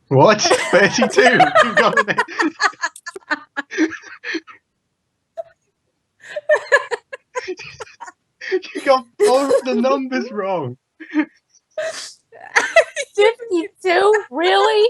What? 32? You got it. You got both the numbers wrong. 52? Really?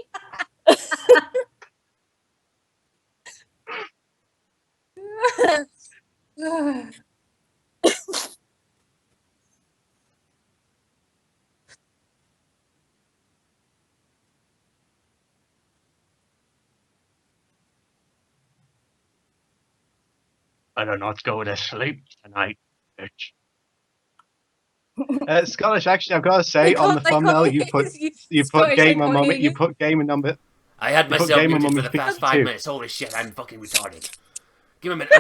Better not go to sleep tonight, bitch. Scottish, actually, I've got to say, on the thumbnail, you put gamer mummy. You put gamer number. I had myself gamer muted mummy for the past 52. 5 minutes. Holy shit, I'm fucking retarded. Give me a minute.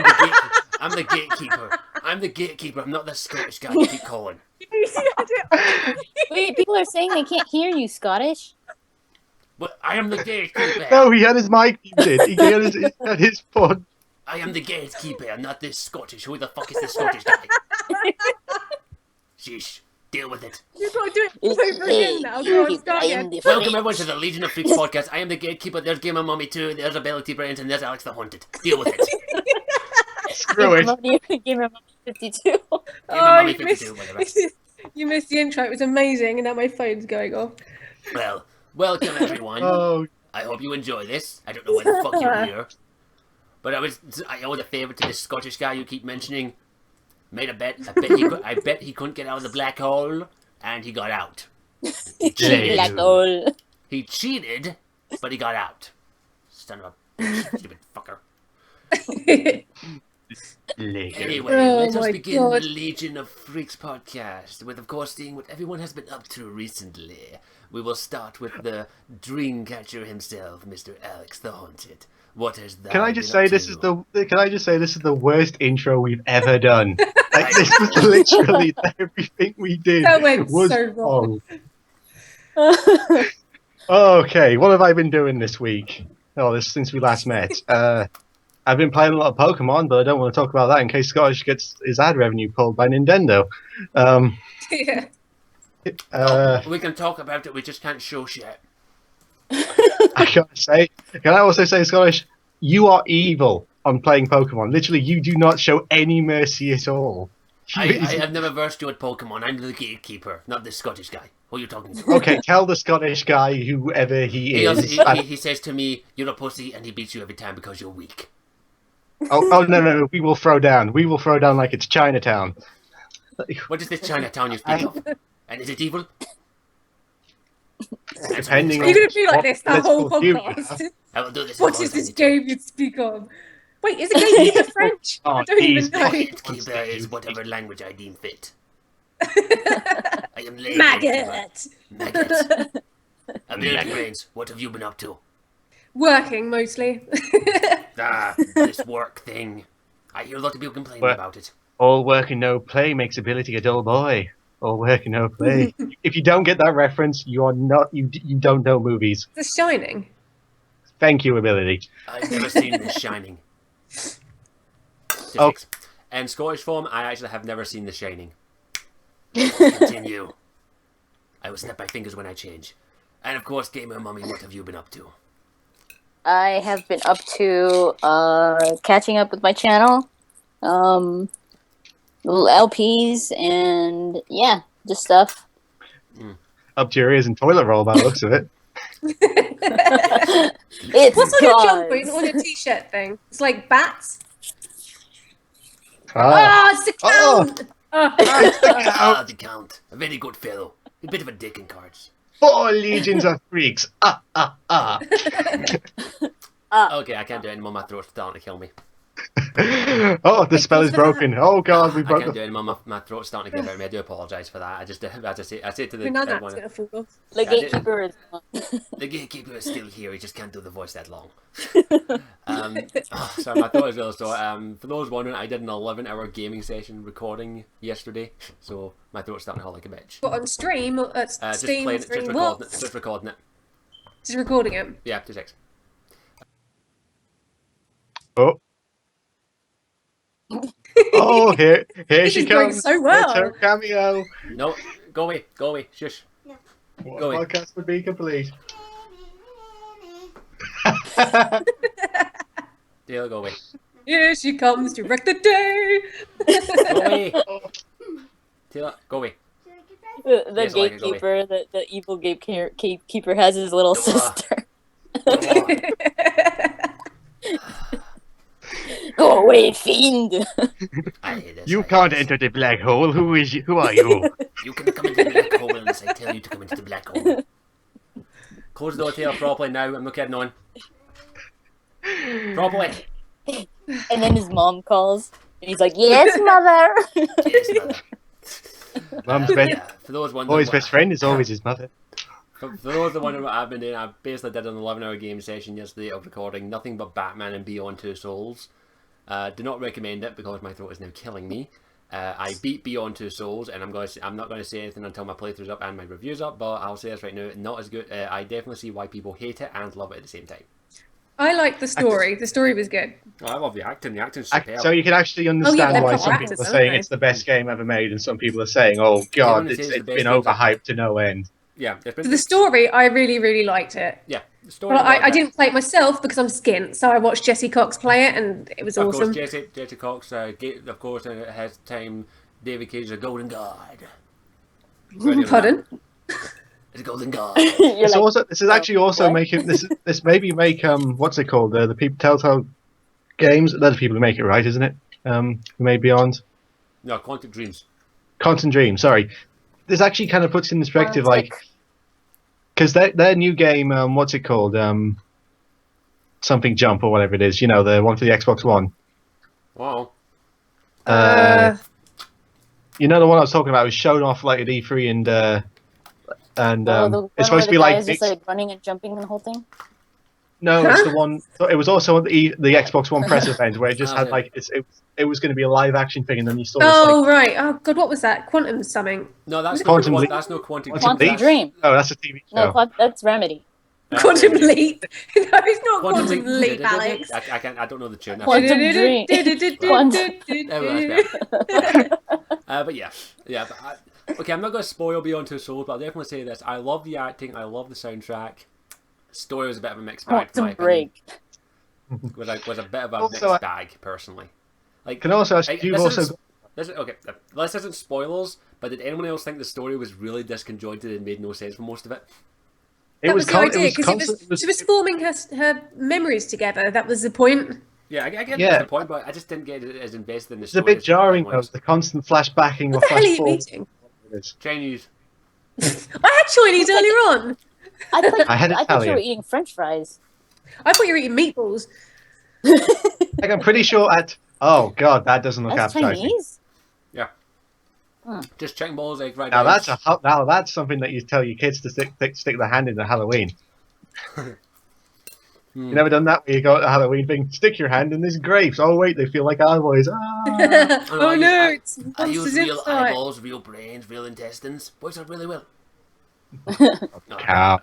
I'm the gatekeeper. I'm the gatekeeper. I'm not the Scottish guy you keep calling. Wait, people are saying they can't hear you, Scottish. But I am the gatekeeper. No, he had his mic muted. He had his phone. I am the gatekeeper. I'm not this Scottish. Who the fuck is this Scottish guy? Sheesh. Deal with it. You've got to do it over again now. Go on, start again. Welcome everyone to the Legion of Freaks podcast. I am the gatekeeper. There's Gamer Mummy 2. There's Ability Brains, and there's Alex the Haunted. Deal with it. Screw it. Gamer Mummy 52. Gamer Oh, Mummy you 52, whatever. You missed the intro. It was amazing, and now my phone's going off. Well, welcome everyone. Oh, I hope you enjoy this. I don't know why the fuck you're here. But I owe the favour to this Scottish guy you keep mentioning. Made a bet. I bet he couldn't get out of the black hole, and he got out. Black hole. He cheated, but he got out. Son of a bitch, stupid fucker. Anyway, let us begin the Legion of Freaks podcast with, of course, seeing what everyone has been up to recently. We will start with the Dreamcatcher himself, Mr. Alex the Haunted. What has that? Can I just say this is the worst intro we've ever done? Like, this was literally everything we did That went was so wrong. Okay, what have I been doing this week? Since we last met. I've been playing a lot of Pokemon, but I don't want to talk about that in case Scottish gets his ad revenue pulled by Nintendo. Yeah. We can talk about it, we just can't show shit. Can I also say, Scottish, you are evil on playing Pokemon. Literally, you do not show any mercy at all. I have never versed you at Pokemon. I'm the gatekeeper, not this Scottish guy. Who are you talking to? Okay, tell the Scottish guy, whoever he is. He says to me, you're a pussy, and he beats you every time because you're weak. Oh, no, we will throw down. We will throw down like it's Chinatown. What is this Chinatown you speak of? And is it evil? Depending on You're going to be like this the let's whole call you, podcast. I will do this. What is this game you speak of? Wait, is it gatekeeper French? Oh, I don't even know. Gatekeeper is whatever language I deem fit. I am late. Maggot! Maggot. Ability Brains, what have you been up to? Working, mostly. This work thing. I hear a lot of people complaining about it. All work and no play makes ability a dull boy. All work and no play. If you don't get that reference, you are not. You don't know movies. The Shining. Thank you, ability. I've never seen The Shining. Oh. And Scottish form, I actually have never seen The Shining. Continue. I will snap my fingers when I change. And of course, Gamer Mummy, what have you been up to? I have been up to catching up with my channel, little LPs, and yeah, just stuff. Up to your ears in toilet roll by the looks of it. It's What's on your gone. jumper? It's on your t-shirt thing. It's like bats. Ah. It's the count! The Count. A very good fellow. A bit of a dick in cards. 4 legions of freaks. Okay, I can't do it anymore. My throat's starting to kill me. Oh, the spell is broken. Oh god, we I broke can't do the... it anymore. My throat's starting to give out of me. I do apologise for that. I just I say to the None that's everyone, gonna fall off. The Yeah, I did- gatekeeper is. the gatekeeper is still here. He just can't do the voice that long. So my throat is really sore. For those wondering, I did an 11-hour gaming session recording yesterday, so my throat's starting to hurt like a bitch. But on stream, Just Steam, playing it, stream, just what? recording it, just recording it. Just recording it. Yeah, 2 seconds. Oh. Oh, here This she is going comes. so well. It's her cameo. No, go away, shush. What Go away. podcast would be complete? Taylor, go away. Here she comes to wreck the day. Go away. Taylor, go away. The Yes, I like it, go away. gatekeeper, the evil gatekeeper has his little Go on. sister. Go on. Go away, fiend! I hate this. You I hate can't this. enter the black hole. Who is you? Who are you? You can come into the black hole unless I tell you to come into the black hole. Close the door, Taylor, properly now. I'm not kidding on. Properly. And then his mom calls, and he's like, "Yes, mother." Yes, mother. Mum's best, Yeah, for those wondering, boy's best friend is always his mother. For those that wondering what I've been doing, I basically did an 11-hour game session yesterday of recording nothing but Batman and Beyond Two Souls. Do not recommend it because my throat is now killing me. I beat Beyond Two Souls, and I'm not going to say anything until my playthrough's up and my review's up. But I'll say this right now: not as good. I definitely see why people hate it and love it at the same time. I like the story. The story was good. I love the acting. The acting's superb. So you can actually understand they're why proper some actors, people are aren't saying they? it's the best game ever made, and some people are saying, "Oh God, Everyone says it's it's the best been games overhyped to no end." Yeah, For the story, I really, really liked it. Yeah, the story. But I didn't play it myself because I'm skint, so I watched Jesse Cox play it, and it was Of awesome. course, Jesse Cox. Of course, has time. David Cage is a golden god. Pardon? It's a golden god. You're This like, also, this is actually also what? making this maybe make what's it called, the people Telltale Games, they're the people who make it, right, isn't it? Who made Beyond, No, Quantic Dreams. Quantum Dream, sorry. This actually kind of puts in perspective, Quantic. like, because their new game, what's it called, something Jump or whatever it is, you know, the one for the Xbox One. Wow. You know the one I was talking about was shown off like at E3 and oh, the one it's where supposed to the be guy like is just like running and jumping and the whole thing. no, it's Huh? the one. It was also the Xbox One press event where it just had Okay. like it was going to be a live action thing, and then you saw this Oh, like right. Oh, God, what was that? Quantum something. No, that's no Quantum Leap. That's no Quantic Quantum Dreams. Quantum Dream. oh, that's a TV show. No, that's Remedy. Quantum Leap. No, it's not Quantum Quantum Leap, Alex. I don't know the tune. Quantum Dream. But yeah. But okay, I'm not going to spoil Beyond Two Souls, but I'll definitely say this: I love the acting, I love the soundtrack. Story was a bit of a mixed bag. in my Quantum opinion. Break. Was a bit of a Also, mixed bag, personally. Like, Can I also ask Like, you've this also isn't- okay, this isn't spoilers, but did anyone else think the story was really disconjointed and made no sense for most of it? That was the idea, because constant- she was forming her memories together. That was the point. Yeah, I get Yeah. the point, but I just didn't get as invested in the It's a story. bit as jarring though, everyone else. the constant flashbacking or What the hell are flash you forward. eating? Chinese. I had Chinese earlier on. I thought, I had I thought you Italian. were eating French fries. I thought you were eating meatballs. Like I'm pretty sure oh god, that doesn't look That's appetizing. Chinese. Just chicken balls, egg fried Now rice. that's something that you tell your kids to stick their hand in at Halloween. Hmm. You never done that where you go to the Halloween thing, stick your hand in these grapes. Oh wait, they feel like eyeballs. Ah. Oh no, it's I use monsters real inside. eyeballs, real brains, real intestines. Works out really well. No. Cow.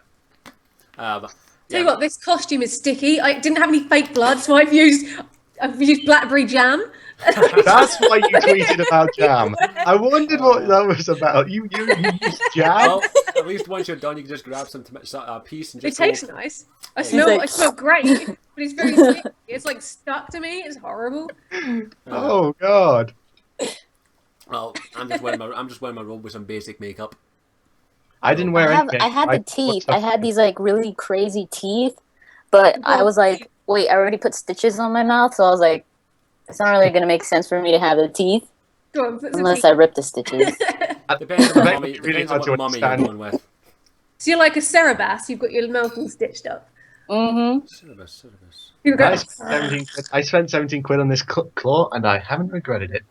But, Tell you what, this costume is sticky. I didn't have any fake blood, so I've used blackberry jam. That's why you tweeted about jam. I wondered what that was about. You used jam? well, at least once you're done, you can just grab some piece and It just tastes go, nice. I He's smell like- I smell great, but it's very sticky. It's like stuck to me. It's horrible. Oh god. Well, I'm just wearing my robe with some basic makeup. I didn't wear anything. I had the Like, teeth. what's I had these like really crazy teeth, but I was like, wait, I already put stitches on my mouth, so I was like, it's not really gonna make sense for me to have the teeth Go on, put some unless teeth. I rip the stitches. Depends on I bet what mummy, it's really depends on hard to what mummy you're understand. going with. So you're like a Cerebas. You've got your mouth all stitched up. Mm-hmm. Syllabus. People go, I spent 17 quid on this claw, and I haven't regretted it.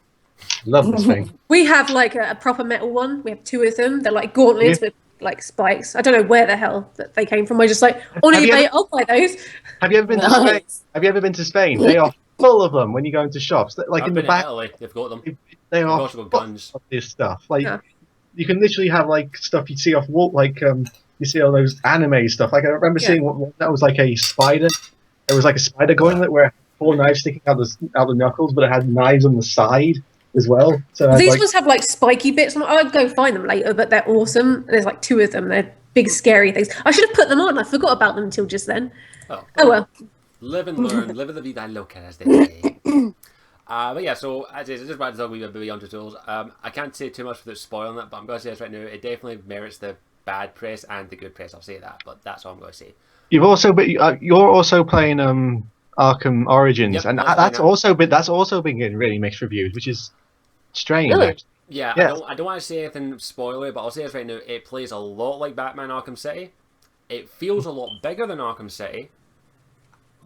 Love this thing. we have like a proper metal one. We have 2 of them. They're like gauntlets with like spikes. I don't know where the hell that they came from. We're just like, on Have you eBay, ever- I'll buy those. Have you ever been to Spain? Nice. Have you ever been to Spain? They are full of them when you go into shops. Like I've in the been back, in Italy. They've got them. they They've are also got full guns. of this stuff. Like Yeah. you can literally have like stuff you'd see off wall, like you see all those anime stuff. Like I remember seeing one that was like a spider. It was like a spider gauntlet where it had 4 knives sticking out the knuckles, but it had knives on the side as well. So it had, These like, ones have like spiky bits. I'd go find them later, but they're awesome. There's like 2 of them. They're big, scary things. I should have put them on. I forgot about them until just then. Oh, Oh well. live and learn, live in the vida loca, as they say. But yeah, so as I just about to talk about Beyond Two Souls. I can't say too much without spoiling it, but I'm going to say this right now. It definitely merits the bad press and the good press. I'll say that, but that's all I'm going to say. you've also you're also playing Arkham Origins, Yep, and I was playing that's also been getting really mixed reviews, which is strange. Really? Actually. Yeah, Yes. I don't want to say anything spoiler, but I'll say this right now. It plays a lot like Batman Arkham City. It feels a lot bigger than Arkham City.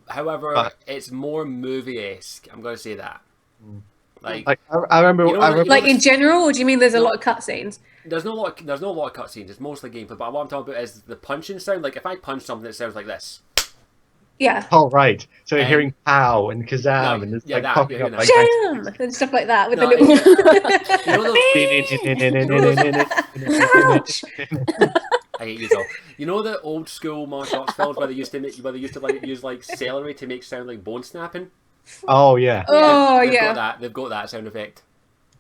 However, it's more movie-esque. I'm going to say that. Like I remember, You know I what- remember Like in general, or do you mean there's a lot of cutscenes? there's no lot of cutscenes. It's mostly gameplay. But what I'm talking about is the punching sound. Like if I punch something, it sounds like this. Yeah. oh right, so you're And- hearing pow and kazam, No, and it's yeah, like that, popping you're up hearing like Jam! And stuff like that with No, the little. I hate you all. You know the old school martial arts films where they used to like use like celery to make sound like bone snapping. oh yeah. Oh They've yeah. got that. They've got that sound effect.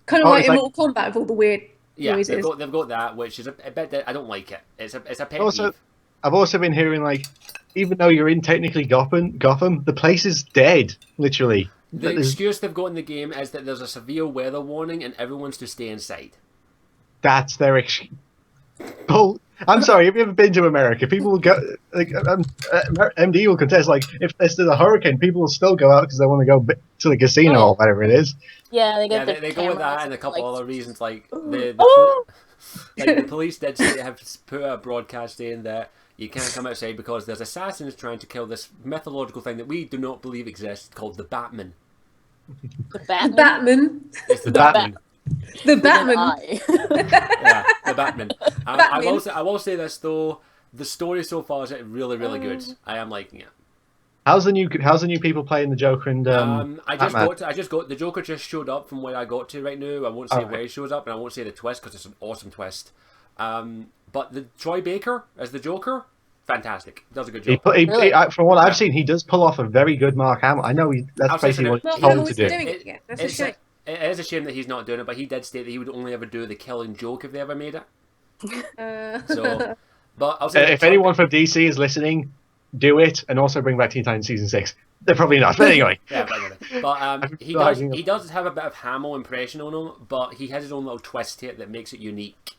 Kind of Oh, like it's in like- Mortal Kombat with all the weird Yeah, noises. they've got that, which is a bit. I don't like it. It's a pet Also, peeve. I've also been hearing like, even though you're in technically Gotham, the place is dead, literally. The excuse they've got in the game is that there's a severe weather warning and everyone's to stay inside. That's their excuse. I'm sorry. Have you ever been to America? People will go. Like MD will contest. Like if there's a hurricane, people will still go out because they want to go to the casino or whatever it is. Yeah, they Yeah, get their they go with that cameras and a couple like, other reasons, like Oh! like the police did say have put out a broadcast saying that you can't come outside because there's assassins trying to kill this mythological thing that we do not believe exists called the Batman. the The Batman. Batman. It's the Batman. The with an Batman. eye. Yeah, the Batman. I Batman. will say this though, the story so far is really good. I am liking it. How's the new people playing the Joker and I just Batman? got the Joker just showed up from where I got to right now. I won't say Alright. where he shows up, and I won't say the twist because it's an awesome twist. But the Troy Baker as the Joker, fantastic. Does a good job. Really? From what I've seen, he does pull off a very good Mark Hamill. I know that's I'll say basically what something. he's Mark told Hamill's to do. doing it again. That's a It's shame. it is a shame that he's not doing it, but he did state that he would only ever do the Killing Joke if they ever made it. So, but I'll say If anyone from DC is listening, do it, and also bring back Teen Titans season 6. They're probably not, but anyway. yeah, but he does have a bit of Hamill impression on him, but he has his own little twist to it that makes it unique.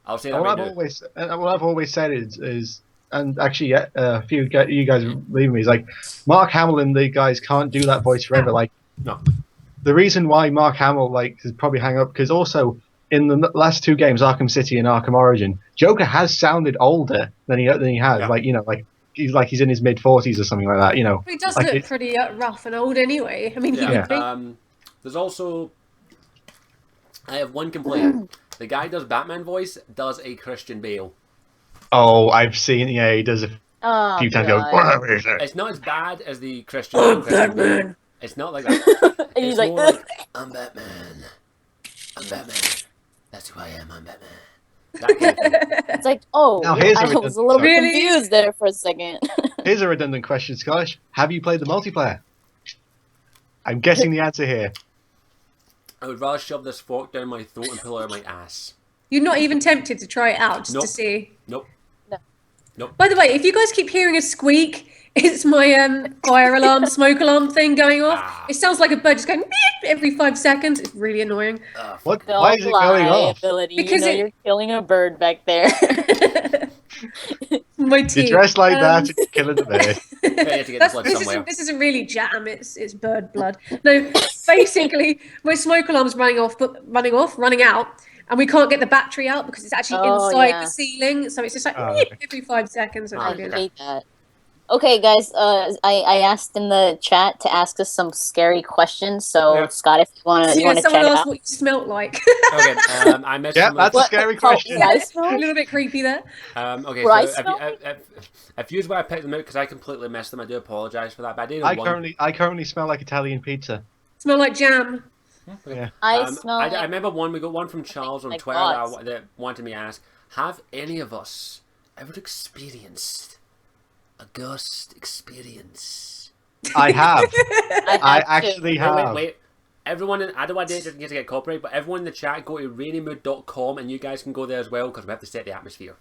I'll say that What right now. I've always said is, and actually, a few you guys are leaving me, is like, Mark Hamill and the guys can't do that voice forever. Like, No. the reason why Mark Hamill is probably hang up because also in the last 2 games, Arkham City and Arkham Origin, Joker has sounded older than he has. Yeah. Like he's in his mid-40s or something like that. You know, He does like look it- pretty rough and old anyway. I mean, he Yeah. would be. There's also I have one complaint. The guy who does Batman voice does a Christian Bale. Oh, I've seen. Yeah, he does a Oh, few times. God. Go. "Where is it?" It's not as bad as the Christian Bale. It's not like that. And he's It's like, more like, I'm Batman. I'm Batman. That's who I am. I'm Batman. That kind of thing. it's like, oh, Now, here's a I was a little bit Really? confused there for a second. Here's a redundant question, Scottish. Have you played the multiplayer? I'm guessing the answer here. I would rather shove this fork down my throat and pull it out my ass. You're not even tempted to try it out just Nope. to see. Nope. By the way, if you guys keep hearing a squeak, it's my fire alarm, smoke alarm thing going off. Ah. It sounds like a bird just going beep every 5 seconds. It's really annoying. What? Don't Why is it going lie, off? Ability. Because you know it- you're killing a bird back there. My You teeth. dress like that, you're killing the bird. You have to get the blood somewhere. This isn't really jam. It's bird blood. No, basically, my smoke alarm's running out, and we can't get the battery out because it's actually Oh, inside yeah. the ceiling. So it's just like Oh, beep okay. every 5 seconds. It's I really okay. hate that. Okay, guys. I asked in the chat to ask us some scary questions. So, Yeah. Scott, if you wanna Yeah, someone check it asked out. what you smelt like. Okay, I messaged Yeah, him. that's a What? scary How question. would I a smell? little bit creepy there. Okay, Would I so smell? if you why I picked them out because I completely missed them, I do apologise for that. But I did know one. I currently smell like Italian pizza. Smell like jam. Okay. Yeah. I smell. I Like, remember one. We got one from Charles on like Twitter bots. that wanted me to ask: have any of us ever experienced a ghost experience? I have. I have actually to. have. Wait. Everyone in I don't want to get copyright, but everyone in the chat go to rainymood.com and you guys can go there as well because we have to set the atmosphere.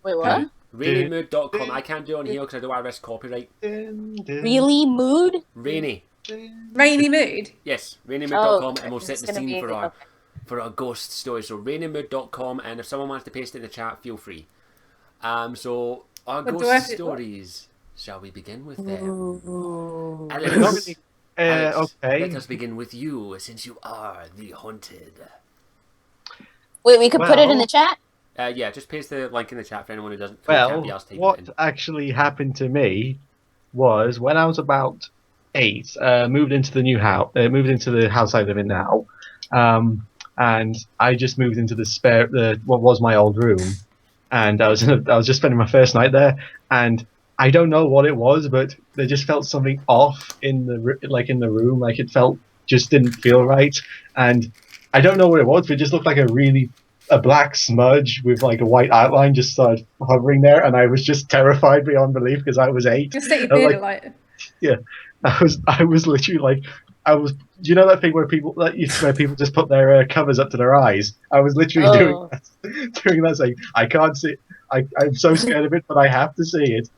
Wait, what? Okay. Rainymood.com. I can't do it on here because I don't want to risk copyright. Really, mood? Rainy. Rainy mood. Yes, rainymood.com, Oh, and we'll set it's the gonna scene be- for our okay. ghost story. So rainymood.com, and if someone wants to paste it in the chat, feel free. So our What do I have ghost to- stories. Shall we begin with them? Ooh. Alex, Alex, Okay. let us begin with you, since you are the haunted. Wait, we could put it in Well- the chat. Yeah, just paste the link in the chat for anyone who can't be Well, asked to type what it in. actually happened to me was when I was about 8, moved into the new house. Moved into the house I live in now, and I just moved into what was my old room, and I was just spending my first night there, and I don't know what it was, but there just felt something off in the room, like it just didn't feel right, and I don't know what it was, but it just looked like a black smudge with like a white outline just started hovering there, and I was just terrified beyond belief because I was 8. Just set your I was beard like, alight. I was literally like, do you know that thing where where people just put their covers up to their eyes? I was literally Oh. doing that, saying, I can't see. I'm so scared of it, but I have to see it.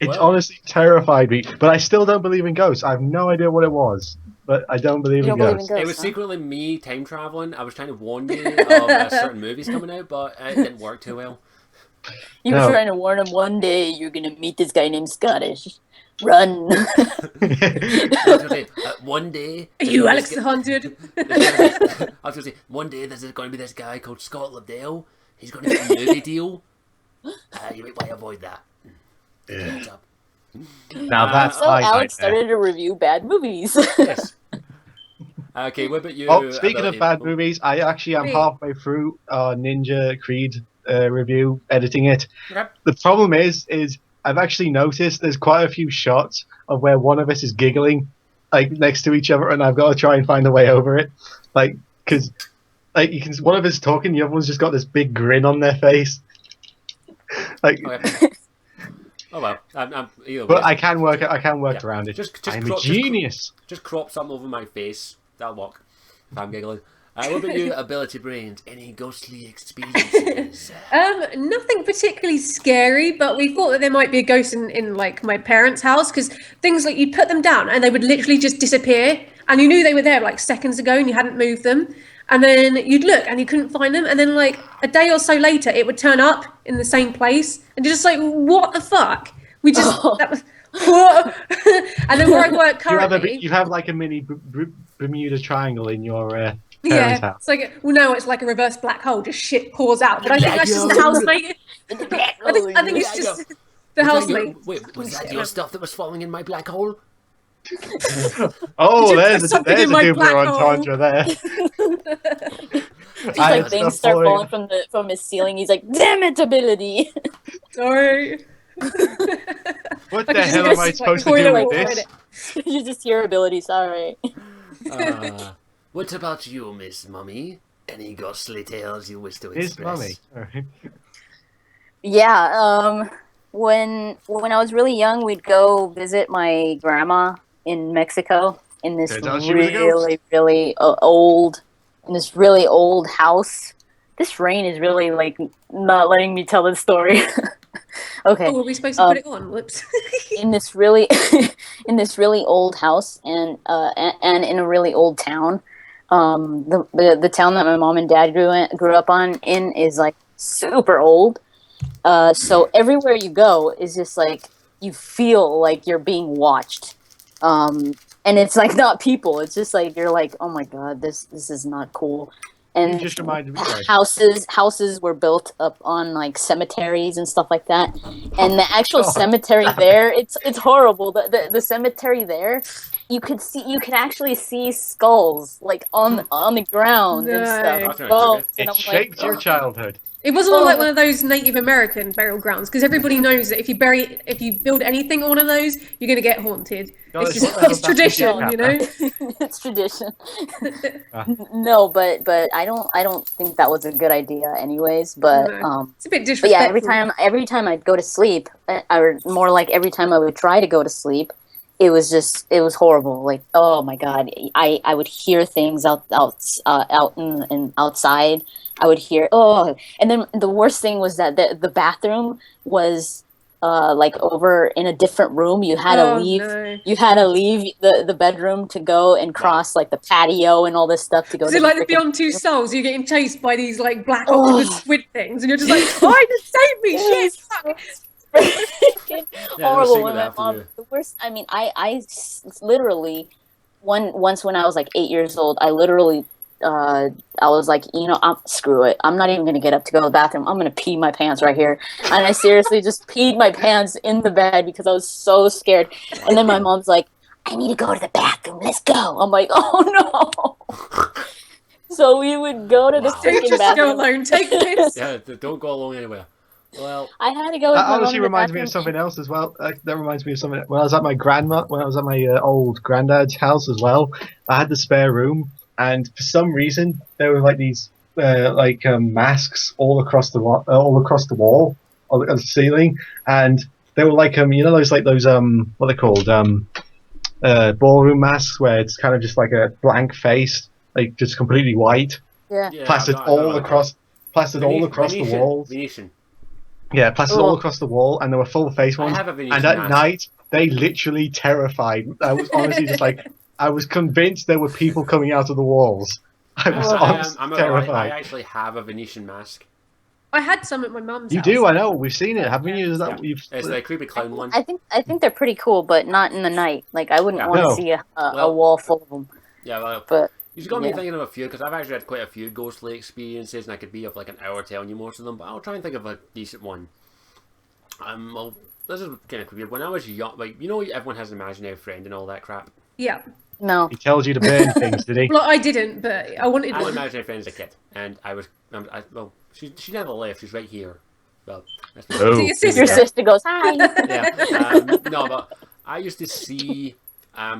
It Well- honestly terrified me, but I still don't believe in ghosts. I have no idea what it was, but I don't believe You in don't believe in ghosts. ghosts? It was huh? secretly me time traveling. I was trying to warn you of certain movies coming out, but it didn't work too well. You were No. trying to warn him one day you're gonna meet this guy named Scottish. Run. I was gonna say, one day. Are you Alex the Haunted? I was gonna say one day there's going to be this guy called Scott Liddell. He's going to get a movie deal. You might want to avoid that. Heads up. Now that's So my Alex nightmare. started to review bad movies. Yes. Okay, what about you? Oh, speaking of ability? bad movies, I actually am Me. halfway through Ninja Creed review, editing it. Okay. The problem is I've actually noticed there's quite a few shots of where one of us is giggling, like next to each other, and I've got to try and find a way over it, like because one of us talking, the other one's just got this big grin on their face, like. Okay. Oh well, I'm either way. But I can work Yeah. around it. Just I'm crop- a genius. Just crop something over my face. That'll work. If I'm giggling. What about you, Ability Brains? Any ghostly experiences? Nothing particularly scary, but we thought that there might be a ghost in like my parents' house because things like you'd put them down and they would literally just disappear, and you knew they were there like seconds ago and you hadn't moved them, and then you'd look and you couldn't find them, and then like a day or so later it would turn up in the same place, and you're just like, what the fuck? We just that was. And then where I work currently, You have like a mini Bermuda Triangle in your parents' yeah, house. it's like now it's like a reverse black hole, just shit pours out. But I think that's just the housemate. I think it's just the housemate. Wait, was that your stuff that was falling in my black hole? Oh, Did you there's put a something in my Duplo black hole? entendre there. Just I like had things stuff start falling- falling from his ceiling. He's like, "Damn it, ability!" What Sorry. the Okay, hell so am I this is supposed to like do toilet with water. this? You just hear ability. Sorry. What about you, Miss Mummy? Any ghostly tales you wish to His express? mummy. Alright. Yeah. When I was really young, we'd go visit my grandma in Mexico in this Turns out she was a really old house. This rain is really like not letting me tell this story. Okay. Oh, were we supposed to put it on? Whoops. In this really old house and in a really old town. The town that my mom and dad grew up in is like super old. So everywhere you go is just like you feel like you're being watched. And it's like not people. It's just like you're like, oh my god, this is not cool. and just reminded me. Sorry. houses were built up on like cemeteries and stuff like that. And the actual God. cemetery there, it's horrible. The cemetery there, you could actually see skulls like on the ground and stuff. No. Bones, and It I'm shaped like, your childhood. It wasn't like one of those Native American burial grounds, because everybody knows that if you build anything on one of those, you're going to get haunted. God, It's what the just hell's that tradition, with you know. it's tradition. Ah. No, but I don't think that was a good idea, anyways. But No. It's a bit but disrespectful. yeah, every time I'd go to sleep, or more like every time I would try to go to sleep, it was horrible. Like, oh my God, I would hear things out and outside. I would hear, and then the worst thing was that the bathroom was like over in a different room. You had to leave. No. You had to leave the bedroom to go and cross like the patio and all this stuff to go. Is to it like the freaking Beyond Two Souls? You're getting chased by these like black Oh. octopus squid things, and you're just like, "Oh, just save me, shit!" fuck." freaking Yeah, horrible. same When with my that for mom, you. the worst. I mean, literally once when I was like 8 years old, I literally. I was like, screw it. I'm not even gonna get up to go to the bathroom. I'm gonna pee my pants right here. And I seriously just peed my pants in the bed because I was so scared. And then my mom's like, I need to go to the bathroom. Let's go. I'm like, oh no. So we would go to the Wow. Don't freaking just go bathroom. alone. Take this. Yeah, don't go alone anywhere. Well, I had to go. with That my mom honestly to the reminds me bathroom. of something else as well. That reminds me of something. When I was at my old granddad's house as well, I had the spare room, and for some reason there were like these masks all across the wall, on the ceiling, and they were like those what they're called ballroom masks, where it's kind of just like a blank face, like just completely white, Yeah. plastered all across the walls. Venetian. Yeah, plastered all across the wall, and there were full face I ones. have a Venetian And at mask. night, they literally terrified. I was honestly just like, I was convinced there were people coming out of the walls. I was honestly I'm I terrified. actually have a Venetian mask. I had some at my mum's. You house. do, I know. We've seen it, haven't you? Is that Yeah. what you've? It's the creepy clown one. I think they're pretty cool, but not in the night. Like I wouldn't Yeah. want to No. see a Well- wall full of them. Yeah, well, But you've got me yeah. thinking of a few, because I've actually had quite a few ghostly experiences, and I could be of like an hour telling you most of them, but I'll try and think of a decent one. Well, this is kind of weird. When I was young, like, everyone has an imaginary friend and all that crap. Yeah. no. He tells you to burn things, did he? Well, I didn't, but I wanted I had an one. imaginary friend as a kid, and I was, she never left. She's right here. Well, that's not Oh. So your Your sister. sister goes, hi. yeah. No, but I used to see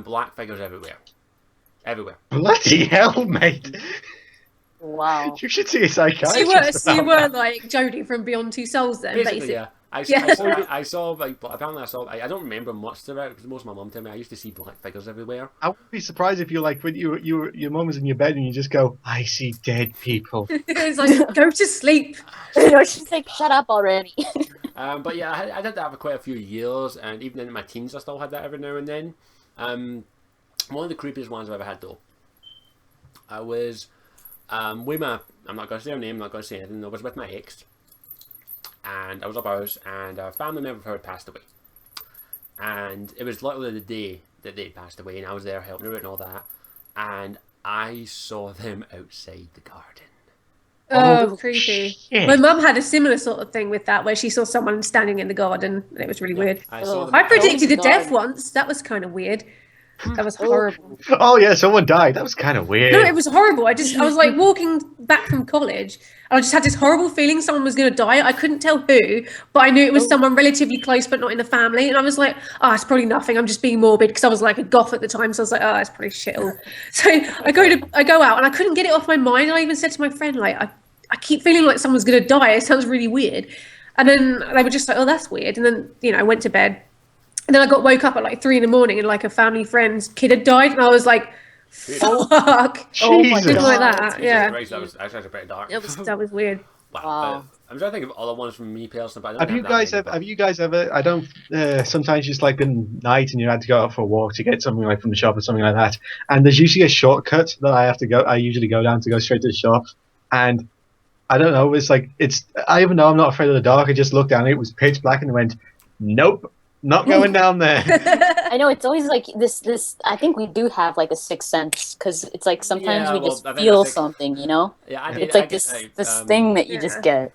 black figures everywhere. Everywhere. Bloody hell, mate! Wow. You should see a psychiatrist. So you about were that. like Jodie from Beyond Two Souls then, Basically, basically. yeah. Yeah. I saw like, but apparently I don't remember much about it because most of my mum told me I used to see black figures everywhere. I wouldn't be surprised if you're like when your mum was in your bed and you just go, I see dead people. It's like, go to sleep. She's like, shut up already. But yeah, I did that for quite a few years, and even in my teens, I still had that every now and then. One of the creepiest ones I've ever had, though, I was with my, I'm not going to say her name, I'm not going to say anything, I was with my ex, and I was up house, and a family member of her had passed away. And it was literally the day that they'd passed away, and I was there helping her out and all that, and I saw them outside the garden. Oh, creepy. shit. My mum had a similar sort of thing with that, where she saw someone standing in the garden, and it was really weird. I saw them I predicted a God. death once. That was kind of weird. That was horrible. Oh yeah, someone died. That was kind of weird. No, it was horrible. I was like walking back from college, and I just had this horrible feeling someone was going to die. I couldn't tell who, but I knew it was someone relatively close, but not in the family. And I was like, oh, it's probably nothing. I'm just being morbid, because I was like a goth at the time. So I was like, oh, it's probably shittle. So I go out, and I couldn't get it off my mind. I even said to my friend, like, I keep feeling like someone's going to die. It sounds really weird. And then they were just like, oh, that's weird. And then, I went to bed. And then I got woke up at like 3 a.m. and like a family friend's kid had died. And I was like, fuck. Oh my Jesus. Something like God. that. Yeah. Christ, that was actually pretty dark. That was weird. Wow. Wow. But I'm trying to think of other ones from me personally, but I don't Have you that guys many, ever? but- Have you guys ever? I don't. Sometimes just like in night, and you had to go out for a walk to get something like from the shop or something like that. And there's usually a shortcut that I have to go. I usually go down to go straight to the shop, and I don't know. It's like I even though I'm not afraid of the dark, I just looked down. And it was pitch black, and I went, "Nope, not going down there." I know it's always like this. I think we do have like a sixth sense because it's like sometimes we just feel something, you know. Yeah, it's like this thing that you just get.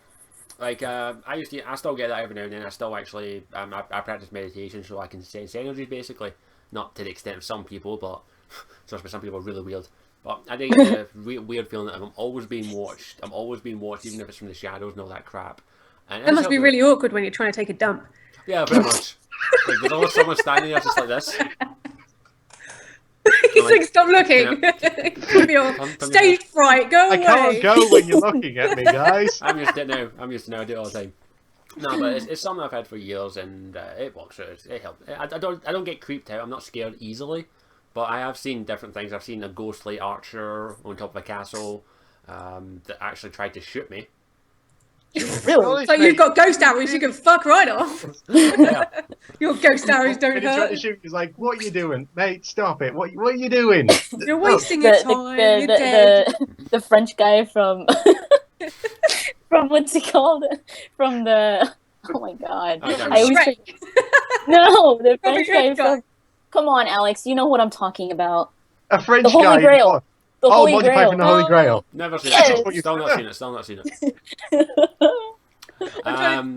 Like I still get that every now and then. I still actually I practice meditation so I can sense energies basically. Not to the extent of some people, but some people are really weird. But I think it's a weird feeling that I'm always being watched. I'm always being watched, even if it's from the shadows and all that crap. And that must be really awkward when you're trying to take a dump. Yeah, pretty much. Like, there's always someone standing there just like this. He's like, stop looking. Stage fright, go away. I can't go when you're looking at me, guys. I'm used to it now. I do it all the time. No, but it's something I've had for years, and it works. It helps. I don't get creeped out. I'm not scared easily, but I have seen different things. I've seen a ghostly archer on top of a castle that actually tried to shoot me. Really? So you've got ghost arrows you can fuck right off. Yeah. Your ghost arrows don't When he tried to hurt. shoot, he's like, "What are you doing, mate? Stop it! What are you doing?" You're wasting your time. You're dead. The French guy from from what's he called? From the oh my god! Okay. I always Shrek. no, the French Shrek guy from. Come on, Alex, you know what I'm talking about. A French The Holy guy. Grail. The Holy Monty Grail. Python and the Holy Grail. Never seen Yes. it. Still not seen it.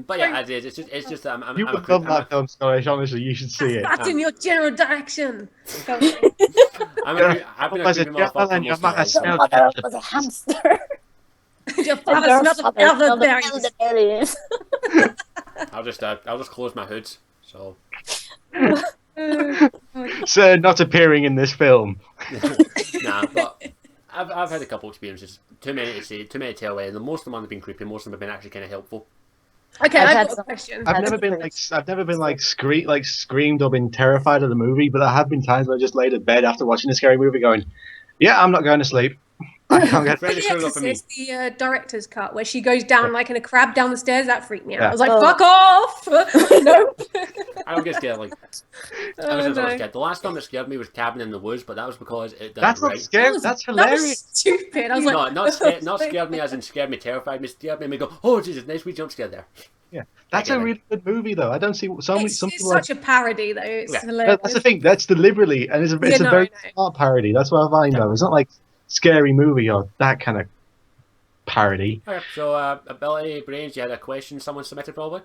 But yeah, I did. It's just I'm You a would creep. love that film, Scottish. Honestly, you should see it. That's in your general direction. I've been a creepy motherfucker for most of my life. Your mother was a hamster. Your And father your smelled father of smelled elderberries. of elderberries. I'll just close my hoods. So Sir, not appearing in this film. nah, but I've had a couple experiences. Too many to say, too many to tell. And most of them have been creepy. Most of them have been actually kind of helpful. Okay, I've I've had got a some- question. I've never been like screamed or been terrified of the movie, but there have been times where I just laid in bed after watching a scary movie, going, "Yeah, I'm not going to sleep. I can't get." Freddy The showed up for me. Exorcist, the director's cut, where she goes down like in a crab down the stairs, that freaked me out. Yeah. I was like, Oh. fuck off! Nope. I don't get scared. Like ever Oh, since I was no. a kid. The last time it scared me was Cabin in the Woods, but that was because it done That's it not right. scary. was- That's That hilarious. was stupid. I was like, No, not scared me as in scared me, terrified me, scared me, and me go, oh Jesus, nice wee jump scare there. That's I a get it. really good movie, though. I don't see some it's people. Are, such a parody, though. It's Yeah. hilarious. that's the thing. That's deliberately, and it's a Yeah, no, very I know. smart parody. That's what I find, though. It's not like scary movie or that kind of parody. Okay, so Ability Brains, you had a question someone submitted probably,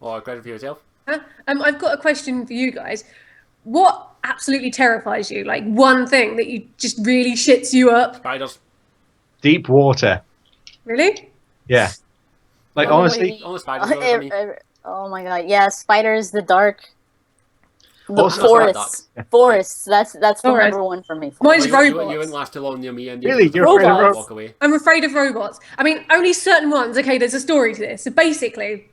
or a question for yourself. I've got a question for you guys. What absolutely terrifies you? Like one thing that you just really shits you up? Spiders. Deep water. Really? Yeah. Like Oh, honestly, wait. Only spiders. Though, I mean. Oh my god! Yeah, spiders, the dark, the Also- forests. Forests. That's the Forest. number one for me. Mine's Well, you robots. wouldn't last too long near me, and Really? you You're afraid of robots? walk away. I'm afraid of robots. I mean, only certain ones. Okay, there's a story to this. So basically,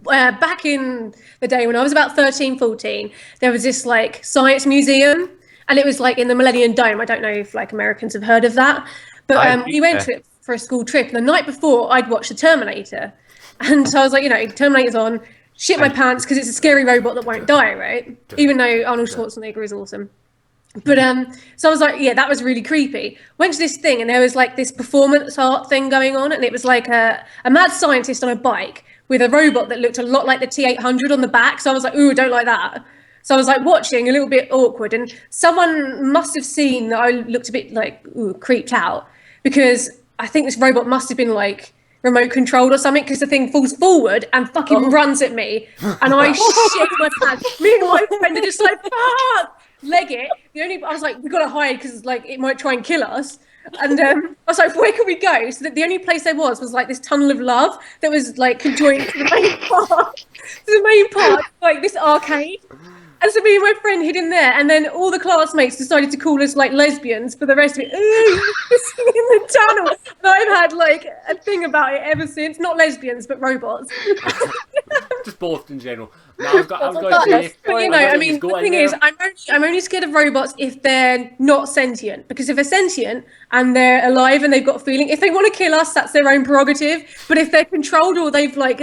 back in the day when I was about 13, 14, there was this like science museum, and it was like in the Millennium Dome. I don't know if like Americans have heard of that, but we went to it for a school trip. And the night before, I'd watched The Terminator, and so I was like, Terminator's on. Shit my pants because it's a scary robot that won't die, right? Even though Arnold Schwarzenegger is awesome. But so I was like, yeah, that was really creepy. Went to this thing and there was like this performance art thing going on, and it was like a mad scientist on a bike with a robot that looked a lot like the T-800 on the back. So I was like, ooh, don't like that. So I was like watching, a little bit awkward, and someone must have seen that I looked a bit like creeped out, because I think this robot must have been like remote controlled or something, because the thing falls forward and fucking runs at me, and I shit my pants. Me and my friend are just like, fuck, leg it. I was like, we gotta hide because like it might try and kill us. And I was like, where can we go? So that the only place there was like this tunnel of love that was like conjoined to the main park. The main park, like this arcade. And so me and my friend hid in there, and then all the classmates decided to call us like lesbians for the rest of it. Ooh, in the tunnel. And I've had like a thing about it ever since. Not lesbians, but robots. Just both in general. No, I was going to say. But I mean, the thing is, I'm only scared of robots if they're not sentient. Because if they're sentient and they're alive and they've got a feeling, if they want to kill us, that's their own prerogative. But if they're controlled or they've like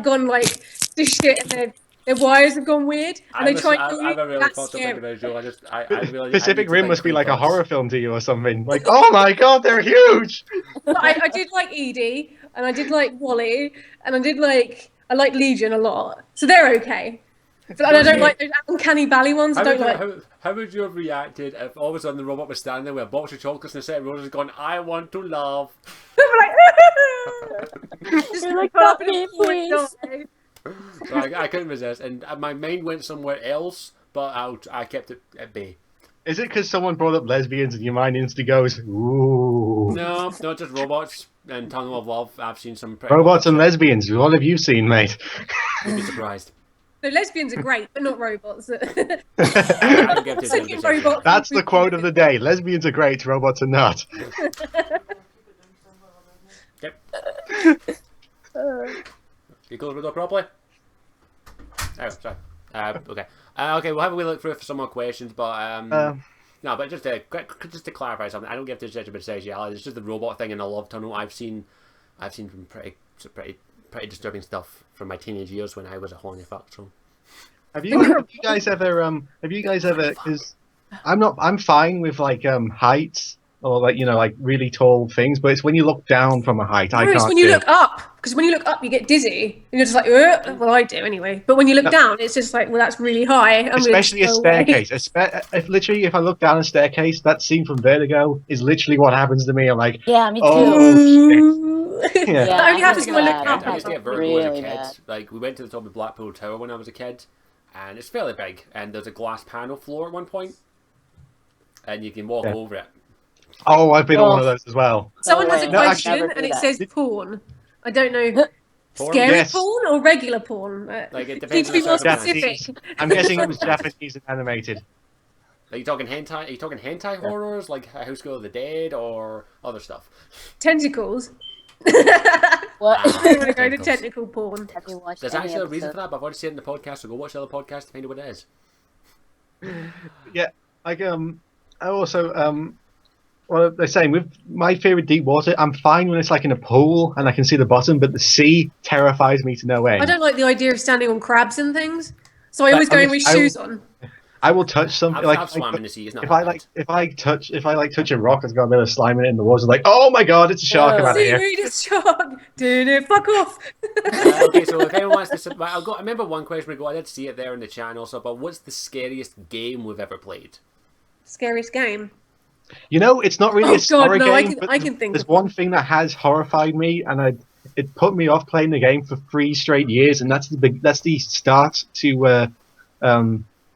gone like to shit and their wires have gone weird and they try and kill you, I'm a really that's fucked up scary. individual. I really, Pacific I Rim need to must be think like a creepers. horror film to you or something. Like, oh my god, they're huge. But I did like Edie, and I did like Wally, and I like Legion a lot. So they're okay. But I don't like those uncanny valley ones. I don't like. How would you have reacted if all of a sudden the robot was standing there with a box of chocolates and a set of roses going, I want to love? Just You're like, pull up "Stop me, in a point, please." So I couldn't resist, and my mind went somewhere else, but I kept it at bay. Is it because someone brought up lesbians and your mind instantly goes, ooh? No, not just robots and Tunnel of Love. I've seen some pretty Robots and lesbians. What have you seen, mate? You'd be surprised. No, lesbians are great, but not robots. I don't give this Second a robot. That's the quote of the day. Lesbians are great, robots are not. Yep. You close the door properly? Oh, sorry. Okay. Okay, we'll have a wee look through for some more questions, but no, but just to clarify something, I don't give too much about sexuality. It's just the robot thing in a love tunnel. I've seen some pretty disturbing stuff from my teenage years when I was a horny fuck. So. Have you guys ever? Because I'm fine with like heights or like like really tall things, but it's when you look down from a height. I can't. It's when you look up, because when you look up, you get dizzy, and you're just like, well, I do anyway. But when you look down, it's just like, well, that's really high. Especially a staircase. If I look down a staircase, that scene from Vertigo is literally what happens to me. I'm like, Yeah, me too. oh shit. Yeah. That only happens when I look up. I used to get vertigo Really as a kid. bad. Like we went to the top of Blackpool Tower when I was a kid, and it's fairly big. And there's a glass panel floor at one point, and you can walk over it. Oh, I've been on one of those as well. Someone has a No, question, actually- and it says porn. I don't know. Porn? Scary Yes. porn or regular porn? Like it Need depends to be on more the circumstance. specific. I'm guessing it was Japanese and animated. Are you talking hentai? Are you talking hentai horrors like House Girl of the Dead or other stuff? Tentacles. What? I want to go to Tentacles. tentacle porn. Have you watched There's any actually a reason episode? for that, but I've already said it in the podcast, so go watch the other podcast to find out what it is. Yeah, like I also well, they're saying with my favorite deep water, I'm fine when it's like in a pool and I can see the bottom, but the sea terrifies me to no end. I don't like the idea of standing on crabs and things, so I always go in with shoes on. I will touch something I've swam in the sea. It's not if that I bad. touch a rock, it's got a bit of slime in it in the water. Like, oh my god, it's a shark! Come out of here! Seaweed is shark. Dude, fuck off. Okay, so if anyone wants to, I remember one question ago. I did see it there in the channel. So, but what's the scariest game we've ever played? Scariest game. You know, it's not really Oh, a horror God, no, game. I can think There's of one thing that has horrified me, and it put me off playing the game for 3 straight years, and that's the start to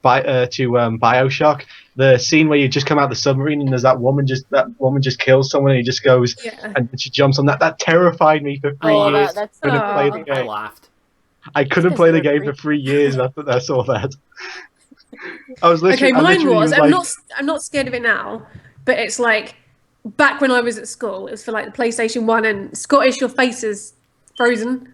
Bioshock. The scene where you just come out of the submarine and there's that woman just kills someone and he just goes and she jumps on that. That terrified me for 3 Oh, years. that's Couldn't play the I game. laughed. I couldn't Because play the you're game for 3 years after I saw that. I was literally. Okay, I mine literally was. like, I'm not scared of it now, but it's like back when I was at school. It was for like the PlayStation 1 and Scottish. Your face is frozen.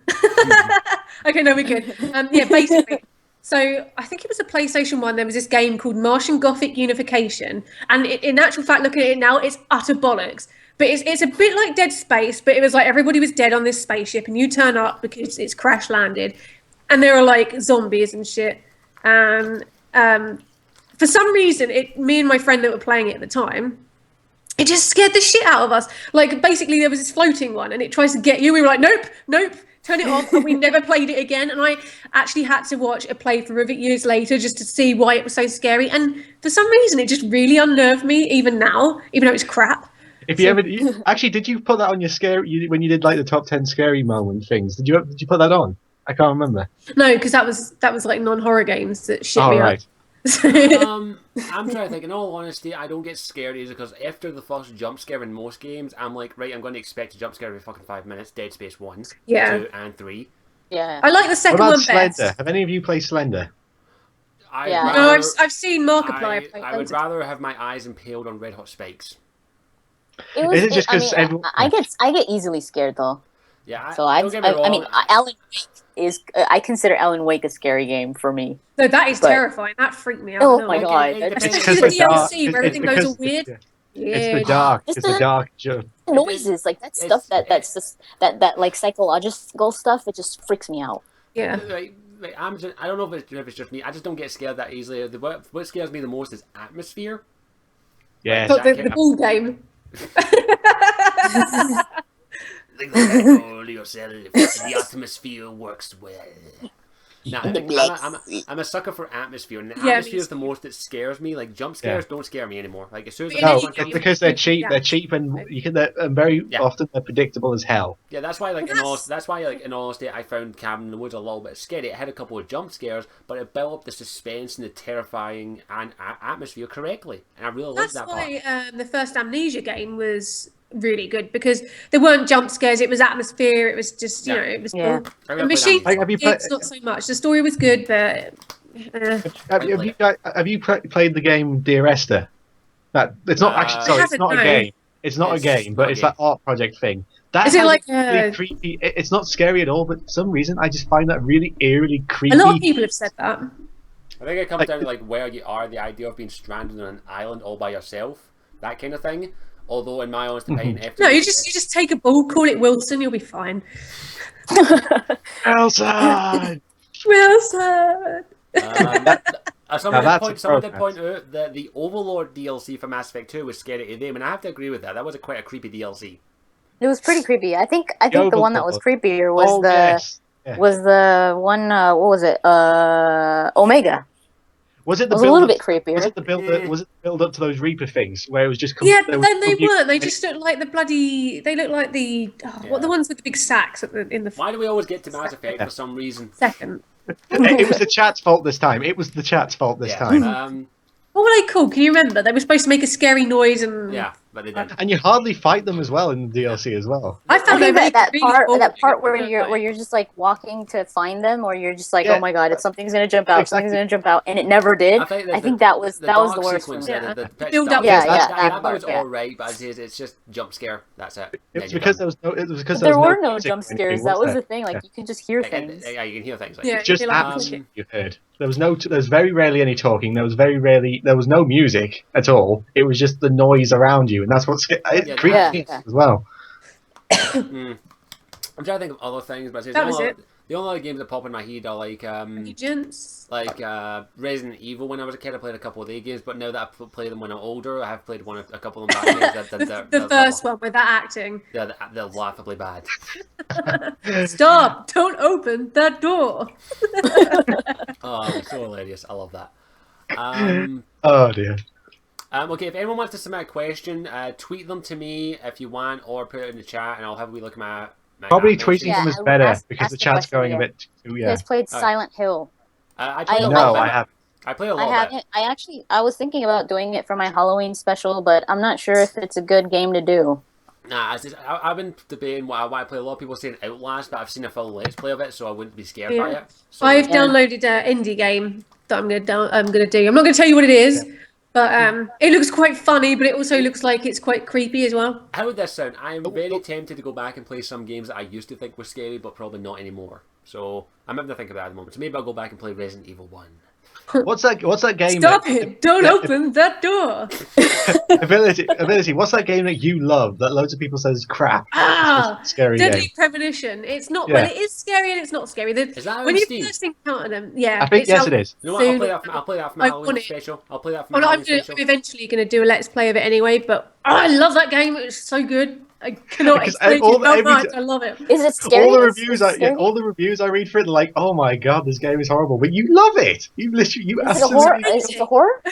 Okay, no, we're good. Yeah, basically. So I think it was a PlayStation 1. There was this game called Martian Gothic Unification, and in actual fact, looking at it now, it's utter bollocks. But it's a bit like Dead Space, but it was like everybody was dead on this spaceship, and you turn up because it's crash landed, and there are like zombies and shit. And for some reason, me and my friend that were playing it at the time, it just scared the shit out of us. Like basically, there was this floating one, and it tries to get you. We were like, nope. Turn it off, and we never played it again. And I actually had to watch a playthrough of it years later just to see why it was so scary. And for some reason, it just really unnerved me, even now, even though it's crap. if you actually, did you put that on your when you did like the top 10 scary moment things? Did you put that on? I can't remember. No, because that was like non-horror games that shit Oh me right. up. I'm trying to think. In all honesty, I don't get scared either because after the first jump scare in most games, I'm like, right, I'm going to expect a jump scare every fucking 5 minutes. Dead Space 1, Yeah. 2, and 3. Yeah. I like the What second about one Slender? best. Have any of you played Slender? Yeah. No, I've seen Markiplier play. I would rather have my eyes impaled on red hot spikes. Is it just 'cause everyone- I get easily scared though. Yeah, So don't get me I mean, wrong, Alan Wake is. I consider Alan Wake a scary game for me. No, that is But- terrifying. That freaked me out. Oh No. my Like, god! it that's- depends- Especially the DLC where everything goes all weird. It's Yeah. the dark. Just It's the the- dark joke. noises like that stuff that's just that like psychological stuff. It just freaks me out. Yeah. Like, I don't know if it's just me. I just don't get scared that easily. What scares me the most is atmosphere. Yeah. But the ball game. Like the yourself, the atmosphere works well. Nah, The I'm a sucker for atmosphere, and the Yeah, me atmosphere is the too. most that scares me. Like jump scares don't scare me anymore. Like as soon as But I No, you punch get up- it's because they're cheap. Yeah. They're cheap, and very Yeah. often they're predictable as hell. yeah, that's why like Well, that's why like in all honesty, I found Cabin in the Woods a little bit scary. It had a couple of jump scares, but it built up the suspense and the terrifying atmosphere correctly, and I really liked That's that part. why the first Amnesia game was really good, because there weren't jump scares. It was atmosphere. It was just, Yeah. it was Yeah. cool. I The remember machines, playing Have you played? it's not so much. The story was good, but Have you played the game Dear Esther? That it's not actually. I Sorry, it's haven't, not a no. game. It's not a It's game, not but a it's game. that art project thing. That Is it has like a really a- creepy? It's not scary at all, but for some reason I just find that really eerily creepy. a lot of people have said that. I think it comes down to like where you are, the idea of being stranded on an island all by yourself, that kind of thing. Although, in my honest opinion, after No, you just take a ball, call it Wilson, you'll be fine. Elsa! Wilson. Someone Now did that's point, a point out that the Overlord DLC for Mass Effect 2 was scary to them, and I have to agree with that. That was quite a creepy DLC. It was pretty creepy. I think the one that was creepier was Oh, the yes. Yeah. was the one. What was it? Omega. Was it It the was a build little up, bit creepier. Was it the build? Yeah. Was it the build up to those Reaper things where it was just? Yeah, there but was then they no- weren't. They just looked like the bloody. They looked like the what the ones with the big sacks in the Why do we always get to Mass Effect for some reason? second. It was the chat's fault this time. It was the chat's fault this time. What were they called? Can you remember? They were supposed to make a scary noise, and Yeah, but they didn't. And you hardly fight them as well in the DLC as well. I I found think they that really part boring. where you're just like walking to find them, or you're just like, Yeah. oh my god, it's something's gonna jump out, Exactly. something's gonna jump out, and it never did. I think, that was the dark worst sequence, for me. Yeah. the pitch Build dark, up Yeah, that, that that part, was yeah. all right, but it's just jump scare. That's it. It's because there was no. It was because But there were no no music jump or anything, scares. That was there? the thing. Like Yeah. you could just hear Yeah, things. yeah, you can hear things like Yeah, that. It's just you'd be like, atmosphere you heard. There was no. There was very rarely any talking. There was no music at all. It was just the noise around you, and that's what's it Yeah, creepy yeah. as well. I'm trying to think of other things, but That was it. the only other games that pop in my head are like Agents. Resident Evil. When I was a kid, I played a couple of their games, but now that I play them when I'm older, I have played a couple of them back. The first one with that acting. They're laughably bad. Stop! Don't open that door. Oh, so hilarious! I love that. Oh dear. Okay, if anyone wants to submit a question, tweet them to me if you want, or put it in the chat, and I'll have a wee look at my Probably answers. tweeting Yeah, them is I would better ask because the the chat's question going a again. bit too. You Yeah. guys played Alright. Silent Hill. I played a I- lot No, of I it. haven't. I played a I lot of it. haven't. I was thinking about doing it for my Halloween special, but I'm not sure if it's a good game to do. Nah, I've been debating why I play. A lot of people saying Outlast, but I've seen a full let's play of it, so I wouldn't be scared by Yeah. it. So, I've Yeah. downloaded an indie game that I'm gonna do. I'm not gonna tell you what it is, but it looks quite funny, but it also looks like it's quite creepy as well. How would this sound? I am very tempted to go back and play some games that I used to think were scary, but probably not anymore. So I'm having to think about it at the moment. So maybe I'll go back and play Resident Evil 1. What's that game? Stop it! Don't open that door. Ability. What's that game that you love that loads of people say is crap? Ah, It's a scary Deadly game. Premonition. It's not. Yeah. Well, it is scary and it's not scary. Is that when on you Steam? first encounter them, yeah. I think it's yes, out it is. You know what? I'll soon. play that for my I Halloween want it. special. I'll play that for Well, my I'm Halloween special. eventually going to do a let's play of it anyway. But I love that game. It's so good. I cannot Because explain all to you the- how every much ti- I love it. Is it scary? All the Is reviews, it scary? all the reviews I read for it, are like, oh my god, this game is horrible, but you love it. You literally, you Is it a horror? absolutely. Is it a horror?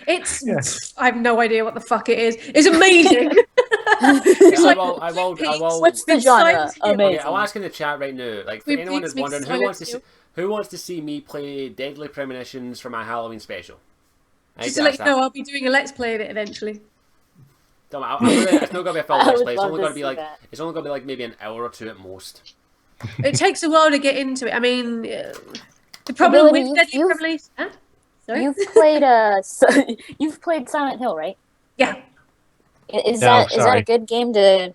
It's. Yeah. I have no idea what the fuck it is. It's amazing. Yeah, like I will. What's the It's genre? science fiction. Okay, Amazing. I'll ask in the chat right now. Like for Twin anyone Peaks who's wondering meets who wants to Silent who wants to see me play Deadly Premonitions for my Halloween special. I Just think to let that's you that. know, I'll be doing a let's play of it eventually. Don't matter, it's not gonna be a full I let's would play. It's love only to gonna be see like that. it's only gonna be like maybe an hour or two at most. It takes a while to get into it. I mean, the problem Ability, with Deadly you've- Premonition. Huh? Sorry? You've played Silent Hill, right? Yeah. Is No, that sorry. a good game to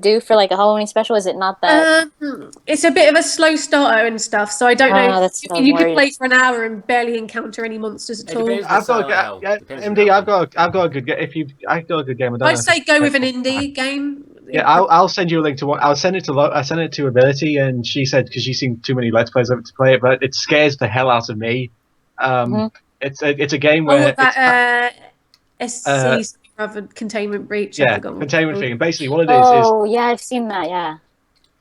do for like a Halloween special? Is it not that? It's a bit of a slow starter and stuff, so I don't know. Ah, that's if what I'm you could worried. play for an hour and barely encounter any monsters at It all. depends. I've got Silent a, Hill. yeah, Depends on MD. that I've got a good game. I've got a good game. I don't I'd know say if go it's- with an indie game. Yeah, I'll send you a link to one. I'll send it to Ability, and she said because she's seen too many Let's Plays of it to play it, but it scares the hell out of me. Mhm. It's a game Oh, where that SC rather containment breach. I yeah, forgot what containment it's thing. And basically, what it is Oh yeah, I've seen that. Yeah.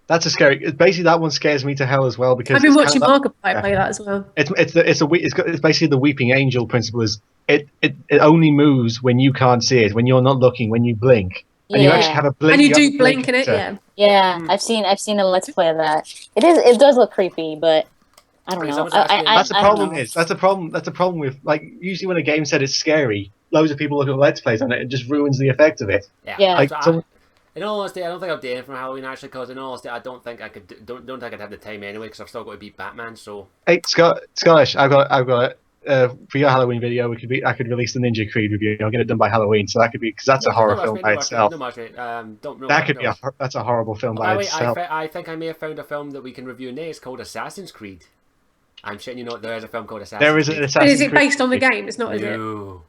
That's a scary. Basically, that one scares me to hell as well because I've been it's watching kind of Markiplier play that as well. it's basically the weeping angel principle. Is it only moves when you can't see it, when you're not looking, when you blink, and you actually have a blink. And you have a do blink in it, meter. Yeah, I've seen a Let's Play of that. It does look creepy, but I don't know. Someone's asking- That's the I don't problem. know. That's the problem. That's the problem with like usually when a game said it's scary, loads of people look at Let's Plays and it just ruins the effect of it. Yeah. Like, So in all honesty, I don't think I'll do it from Halloween actually, because in all honesty, I don't think I could. Don't think I'd have the time anyway, because I've still got to beat Batman. So Hey, Scottish, I've got for your Halloween video. I could release the Ninja Creed review. I'll get it done by Halloween, so that could be because that's a horror film by itself. That's a horrible film by itself. I think I may have found a film that we can review next called Assassin's Creed. I'm shitting you not. There is a film called Assassin's Creed. There is an But Assassin's is it Creed. based on the game? It's not, is it? No.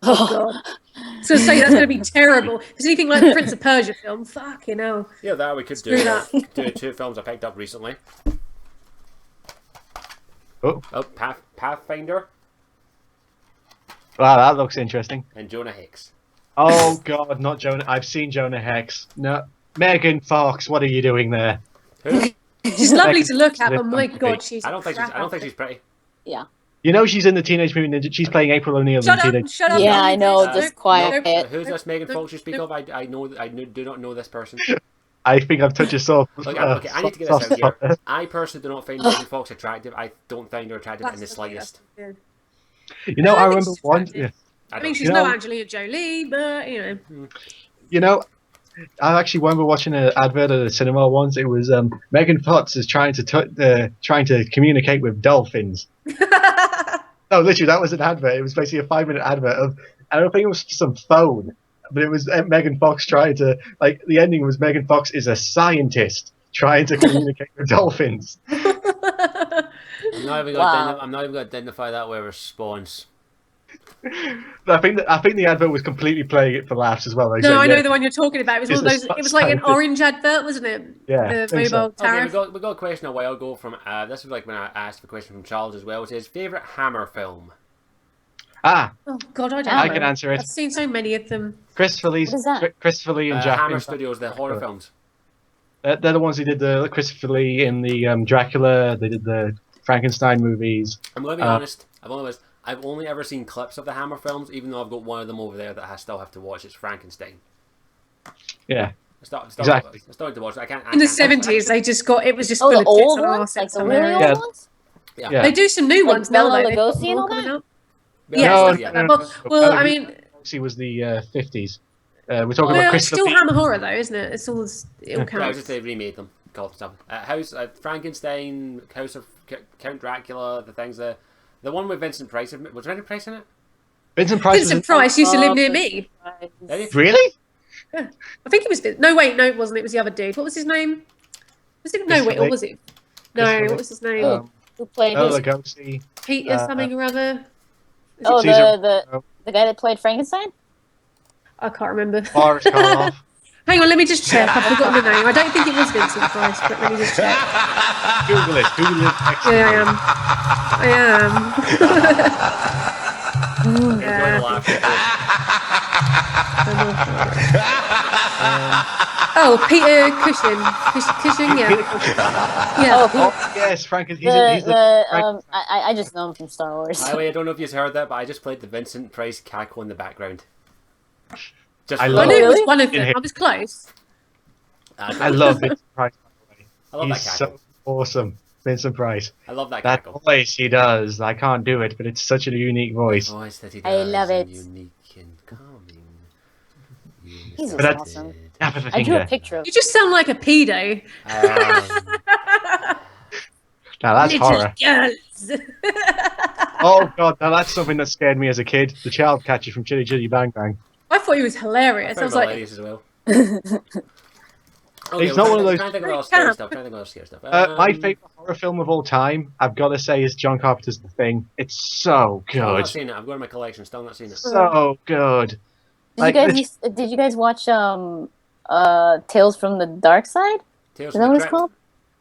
Oh god. So say that's going to be terrible. If it's anything like the Prince of Persia film, fucking hell. Yeah, that we could Screw do. that. Do 2 films I picked up recently. Oh, Pathfinder wow, that looks interesting. and Jonah Hex. Oh God, not Jonah. I've seen Jonah Hex. No, Megan Fox, what are you doing there? Who? She's lovely to look at, Like, but my okay. god, she's I don't think she's pretty. You know she's in the Teenage Mutant Ninja. She's playing April O'Neil in Shut up, Teenage. shut up. Yeah, I know. Uh, Just quiet. Who's this Megan Fox you speak of? I do not know this person. I think I've touched a soft. Okay, I need to get this out here. I personally do not find Megan Fox attractive. I don't find her attractive in the slightest. You know, I I think remember she's one. attractive. I I mean, don't. she's You no know- Angelina Jolie, but you know. You know, I actually remember watching an advert at the cinema once. It was Megan Fox is trying to communicate with dolphins. No, literally, that was an advert. It was basically a 5-minute advert of. I don't think it was some phone, but it was Megan Fox trying to the ending was Megan Fox is a scientist trying to communicate with dolphins. I'm not even going to identify that with a response. I think the advert was completely playing it for laughs as well. They No, said, I know yeah, the one you're talking about. It was one of It's those. a It was like an scientist. orange advert, wasn't it? Yeah, I The think so. mobile Okay, tariff. we got a question a while ago from this was like when I asked the question from Charles as well. It says favorite Hammer film. Ah, Oh God, I don't I know. can answer it. I've seen so many of them. Christopher Lee and Jack. Hammer Studios, the horror films. They're the ones who did the Christopher Lee in the Dracula. They did the Frankenstein movies. I'm going to be honest. I've only ever seen clips of the Hammer films, even though I've got one of them over there that I still have to watch. It's Frankenstein. Yeah, Exactly. I started to watch it. I can't. In the 70s, they just got. It was just Oh, full the of tits old and ones, arse like in the some really areas. Yeah. old ones. yeah. They do some new Like ones now. Bela Though. They've got Lugosi and more all coming that? out. Yeah, Yes, No, stuff like that. Well, I mean, Lugosi was the 50s. We're talking about well, it's Christopher still Lee. Hammer horror though, isn't it? It all Yeah, just counts. they remade them. Called stuff. Frankenstein, House of Count Dracula, the things. The one with Vincent Price. Was Vincent Price in it? Vincent Price. Vincent Price used to live near me. Did he? Really? I think it was. No, wait, no, it wasn't. It was the other dude. What was his name? Was it? No, wait, or was it? No, Christopher what was his name? Who played Oh, his, Lugosi. Peter something or other. Oh, Caesar- the guy that played Frankenstein? I can't remember. Boris Karloff. Hang on, let me just check. I've forgotten the name. I don't think it was Vincent Price, but let me just check. Google it. Google it. Yeah, I am. Enjoy the Yeah. laugh. Oh, Peter Cushing. Cushing, yeah. Yeah. Oh, yes, Franken. I just know him from Star Wars. By the way, I don't know if you've heard that, but I just played the Vincent Price cackle in the background. Just I for I love knew the- it was Really? one of them. I was close. I love Vincent Price. By the way. I love He's that cackle. so awesome, Vincent Price. I love that That cackle. voice he does, I can't do it, but it's such a unique voice. Voice that he I does, love it. Unique and calming. He's But that's- awesome. Snap of a I drew a finger. picture of You just sound like a pedo. Now that's Little horror. girls. Oh god, now that's something that scared me as a kid. The child catcher from Chitty Chitty Bang Bang. I thought he was hilarious. I was like, hilarious as well. He's not one of those- Trying to think of all Camp. scary stuff. Trying to think of all scary stuff. My favorite horror film of all time, I've got to say, is John Carpenter's The Thing. It's so I've not good. seen it. I've got it in my collection. Still not seen it. So good. Did you guys watch Tales from the Dark Side? Tales Is from that the what it's Crypt. called?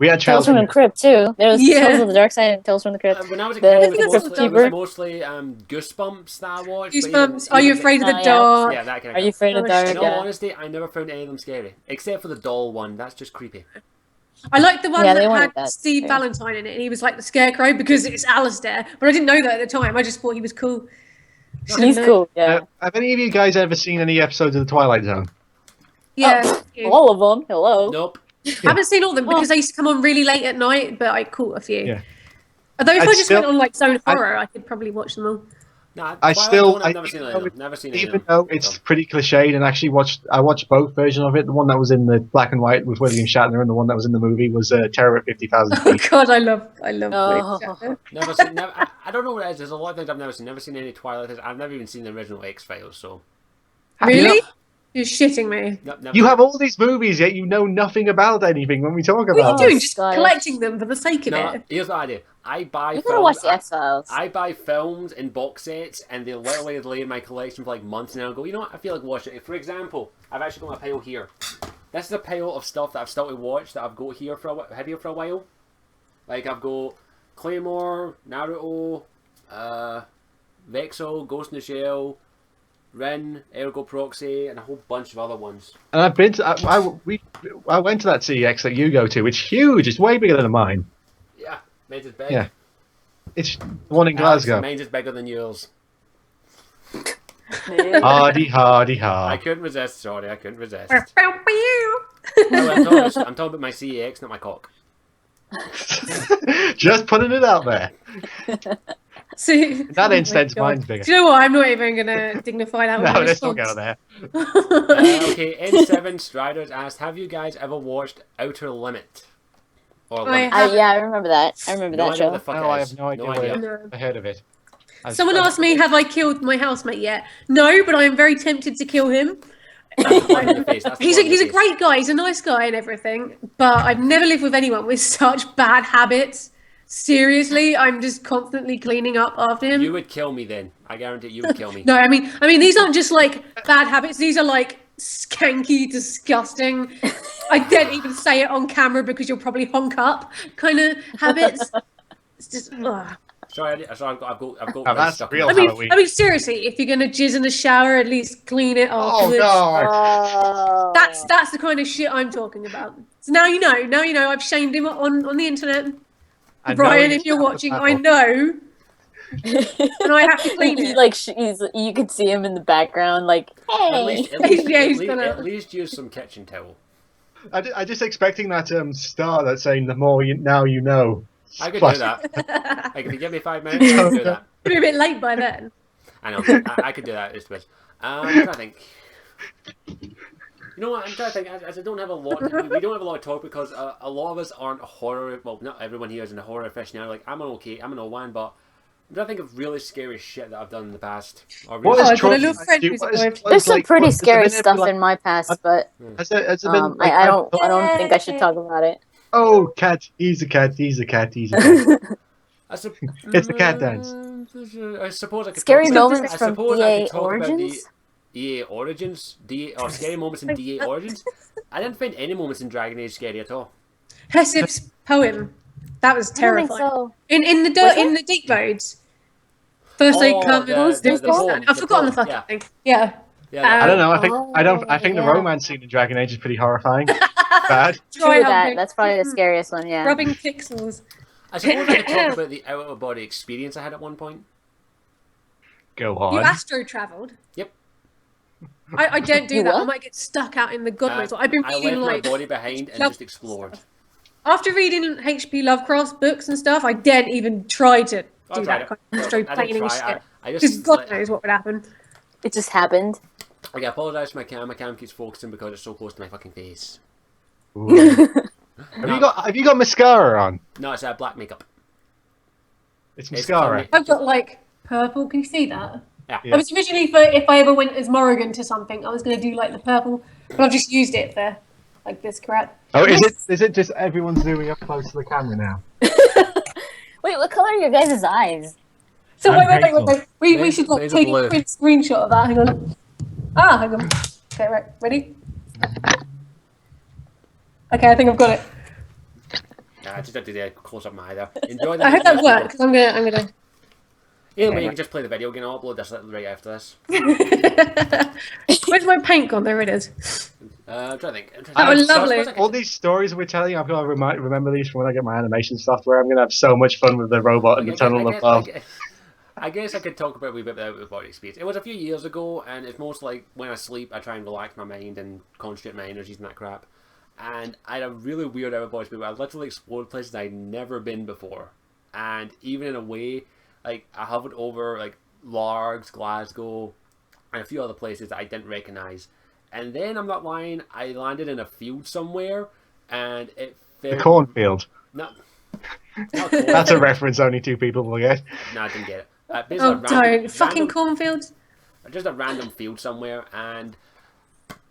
We had Tales Charles from the Crypt too. There was Yeah. Tales of the Dark Side and Tales from the Crypt. When I was a The- kid, I it think was that's mostly Goosebumps that I watched. but Goosebumps. Are you afraid of the yeah. dark? Yeah, that kind Are of you afraid of Oh, dark? In all Yeah. honesty, I never found any of them scary. Except for the doll one. That's just creepy. I like the one Yeah, they that wanted had that, Steve yeah. Valentine in it, and he was like the Scarecrow because it's Alistair. But I didn't know that at the time. I just thought he was cool. Just He's didn't know. cool. Yeah. Have any of you guys ever seen any episodes of The Twilight Zone? Yeah. Oh, all of them. Hello. Nope. I haven't seen all of them because they used to come on really late at night, but I caught a few. Yeah. Although if I'd I just still- went on like Zone Horror, I could probably watch them all. Nah, I Twilight still- Zone, I've I never seen even any of though them. Never seen any of Even them. though it's So, pretty cliched, and actually I watched both versions of it. The one that was in the black and white with William Shatner, and the one that was in the movie was Terror at 50,000 Oh Feet. god, I love Oh. Shatner. never seen. I don't know what it is. There's a lot of things I've never seen. Never seen any Twilight. I've never even seen the original X Files. So Really? You're shitting me. never. You have all these movies, yet you know nothing about anything when we talk What are about you them. doing? Just Scottish. collecting them for the sake of No, it. here's the idea. I buy You films. gotta watch the X Files. I buy films in box sets, and they literally lay in my collection for like months, and I'll go, you know what? I feel like watching it. For example, I've actually got a pile here. This is a pile of stuff that I've still to watch that I've got here had here for a while. Like I've got Claymore, Naruto, Vexel, Ghost in the Shell, Rin, Ergo Proxy, and a whole bunch of other ones. And I've been to, I went to that CEX that you go to. It's huge. It's way bigger than mine. Yeah, mine's is big. Yeah. It's the one in Alex, Glasgow. mine's is bigger than yours. Hardy, hardy, I hard. couldn't resist. Sorry, I couldn't resist. Oh, No, I'm talking about my CEX, not my cock. Just putting it out there. See, In that oh my instance, God. mine's bigger. Do you know what? I'm not even gonna dignify that with No, a let's not response. go there. Okay, N7 Striders asked, have you guys ever watched Outer Limit? Or I Limit? have- Yeah, I remember that. I remember No that idea what show. the fuck No, it I is. have no idea. idea. No. I heard of it. Someone asked me, have I killed my housemate yet? No, but I am very tempted to kill him. That's the one in the face. That's the He's one in a the face. great guy. He's a nice guy and everything. But I've never lived with anyone with such bad habits. Seriously, I'm just constantly cleaning up after him. You would kill me then. I guarantee you would kill me. No, I mean these aren't just like bad habits. These are like skanky, disgusting. I don't even say it on camera because you'll probably honk up kind of habits. It's just. Ugh. Sorry, I've got Oh, rice that's stuck real in I mean, Halloween. seriously, if you're gonna jizz in the shower, at least clean it Oh afterwards. god! Oh. That's the kind of shit I'm talking about. So now you know. Now you know. I've shamed him on the internet. And Brian, knowing if you're it's watching, apple. I know, and I have to clean He, it. like you could see him in the background, like, At hey. least, Yeah, he's gonna- at least use some kitchen towel. I just expecting that star that's saying the more you now you know. I could Flash. do that. Like, if you give me 5 minutes, I could do that. Be a bit late by then. I know. I could do that. Just a bit. I'm trying to think. You know what? I'm trying to think. As I don't have a lot. We don't have a lot of talk because a lot of us aren't horror. Well, not everyone here is in a horror aficionado. Like I'm an O1, but I'm trying to think of really scary shit that I've done in the past. Or What Oh, is I've got a Trump little like friend you? who's What is- arrived. what There's is, some like, pretty has there scary been stuff like- in my past, but Has there been, like, I don't think I should talk about it. Oh, cat! He's a cat! He's a cat! He's a cat! It's a cat dance. I suppose I could Scary talk, moments I from suppose I DA could talk about Origins? the EA Origins, or scary moments in DA Origins. I didn't find any moments in Dragon Age scary at all. Hessif's poem. That was I don't think terrifying. so. In the Was in the deep roads. First they Oh, come the- and the do poem, this. I've forgotten the poem, fucking yeah. thing. Yeah. Yeah, I don't know. I think the yeah. romance scene in Dragon Age is pretty horrifying. Bad. True Try that. humping. That's probably the scariest one, yeah. Rubbing pixels. I suppose I could talk about the out of body experience I had at one point. Go You on. astro travelled. Yep. I don't do You that. I what? might get stuck out in the god knows what. I've been I reading left like my body behind and love just explored. after reading H.P. Lovecraft's books and stuff. I daren't even try to I do tried that it. kind of astro I didn't planing try. shit. I Because just God knows what would happen. It just happened. Like, I apologise for my cam. My cam keeps focusing because it's so close to my fucking face. Ooh. Have you got mascara on? No, it's black makeup. It's It's mascara. funny. I've got like purple. Can you see that? Yeah. Yeah. I was originally for if I ever went as Morrigan to something, I was going to do like the purple, but I've just used it for like this crap. Oh, is it just everyone's zooming up close to the camera now? Wait, what color are your guys' eyes? So I'm wait. We Mine- should like mine's a take blue. a print screenshot of that. Hang on. Hang on. Okay, right, ready? Okay, I think I've got it. Yeah, I just had to do the close up my eye there. Enjoy that. I hope that worked because I'm gonna. Either way, you can just play the video again. I'll upload this right after this. Where's my paint gone? There it is. I'm trying to think. That was So I lovely. suppose I could- All these stories we're telling, I've got to remember these from when I get my animation software. I'm going to have so much fun with the robot and the tunnel of love. I guess I could talk about a wee bit about the body experience. It was a few years ago, and it's most like when I sleep, I try and relax my mind and concentrate my energies and that crap. And I had a really weird out-of-body experience. I literally explored places I'd never been before. And even in a way, like, I hovered over, like, Largs, Glasgow, and a few other places that I didn't recognise. And then, I'm not lying, I landed in a field somewhere, and it felt... The cornfield. No. Not corn. That's a reference only two people will get. No, I didn't get it. Basically Oh, a random- don't. Fucking random- cornfields. just a random field somewhere, and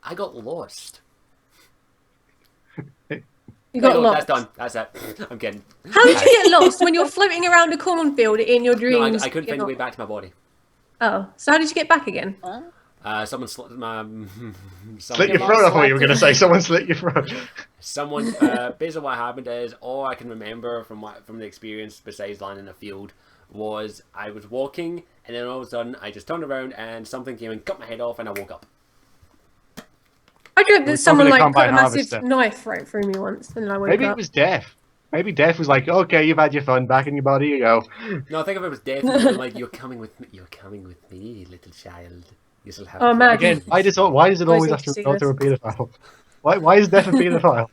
I got lost. You got No, lost. That's done. That's it. I'm kidding. How did you get lost when you're floating around a cornfield in your No, dreams? I couldn't You're find the way not- back to my body. Oh, so how did you get back again? Someone slit my. Slit your Lost throat, I thought you were Latin. going to say. Someone slit your throat. Someone. Basically, what happened is all I can remember from the experience, besides landing in a field, was I was walking, and then all of a sudden I just turned around and something came and cut my head off, and I woke up. I dreamt that We're someone talking like to put a Combine massive Harvester. knife right through me once, and then I woke Maybe it up. was Death. Maybe Death was like, okay, you've had your fun, back in your body you go. No, I think if it was death, it would have been like, "You're coming with me. You're coming with me, little child. You shall have." Oh, man. Again, why does it always have to go through a paedophile? Why is Death a paedophile?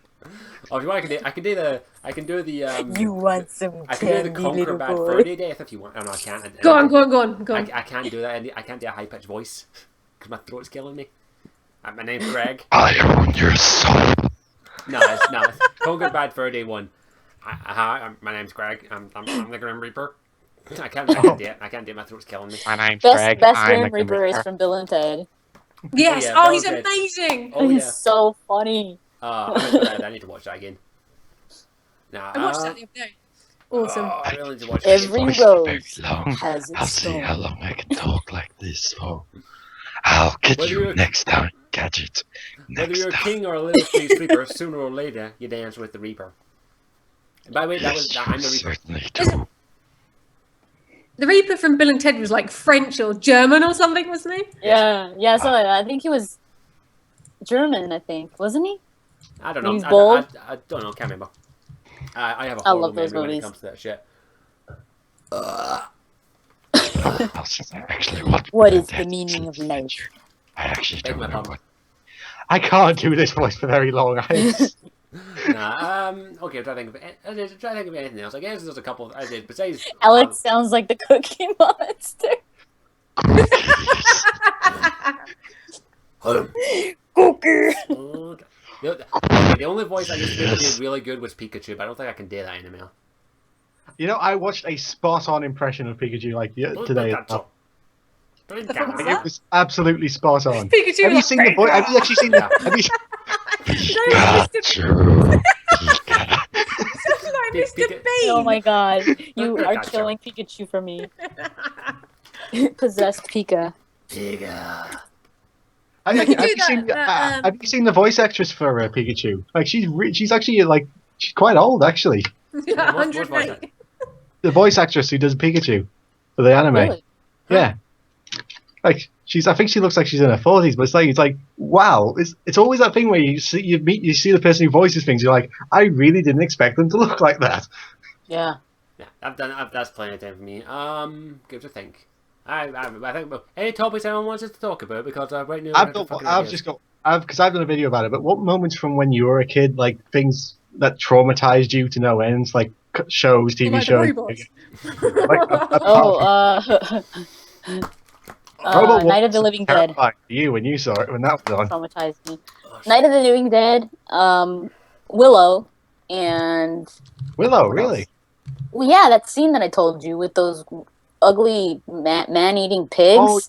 Oh, if you want, I can do the. You want some I can do the candy, conquer little bad boy? Friday death if you want. Oh no, I can't. Go on. I can't do that. I can't do a high pitched voice because my throat's killing me. My name's Greg. I own your soul. No, it's Conquer Bad Fur Day 1. Hi, my name's Greg. I'm the Grim Reaper. I can't do it. I can't do it. My throat's killing me. My name's Best Greg. best I'm Grim the Grim Reaper is Reaper. from Bill and Ted. Yes. yeah, Oh, he's Bill and Ted. amazing. Oh He's yeah. so funny. I need to watch that again. Nah, I watched that the other day. Awesome. Oh, I really need to watch that. Every Voice rose very long. has I'll its see how stone. long I can talk like this for. I'll get Whether you you're- next time, Gadget. Whether Next you're a time. king or a little space reaper, sooner or later you dance with the Reaper. And by the way, Yes, I'm you the Reaper. certainly do. The Reaper from Bill and Ted was like French or German or something, wasn't he? Yeah, so I think he was German. I think wasn't he? I don't know. He's bold. I don't know. Can't remember. I have a I horrible love those memory when it movies. comes to that shit. Actually, what What is the Ted meaning of said- life? I actually Beg don't my know pardon. what. I can't do this voice for very long. Nah, okay, I'm trying to think of anything else. I guess there's a couple of ideas besides. Alex sounds like the Cookie Monster. Cookie. The only voice I used to be able to do really good was Pikachu, but I don't think I can do that anymore. You know, I watched a spot-on impression of Pikachu like today. It was absolutely spot on. Pikachu. Have you like, seen the voice? Have you actually seen the? Have you? Pikachu. Sounds like Mr. Pika- Bean. Oh my god, you are Gotcha. killing Pikachu for me. Possessed Pika. Pika. Have You you, can do that, seen? that, Have you seen the voice actress for Pikachu? Like she's actually like she's quite old actually. Yeah, What's voice 108. The voice actress who does Pikachu for the anime. Really? Yeah. Like I think she looks like she's in her 40s, but it's like wow, it's always that thing where you see the person who voices things, you're like, I really didn't expect them to look like that. Yeah. Yeah, that's plenty of time for me. Give us a think. I think any topics anyone wants us to talk about because right now I've done a video about it. But what moments from when you were a kid, like things that traumatized you to no ends, like shows, TV Like the shows? robots. Robot Night of Wars the was Living Dead terrifying for you when you saw it when that was on. traumatized me. Night of the Living Dead, Willow, and Willow, What really? well, yeah, that scene that I told you with those ugly man-eating pigs Oh.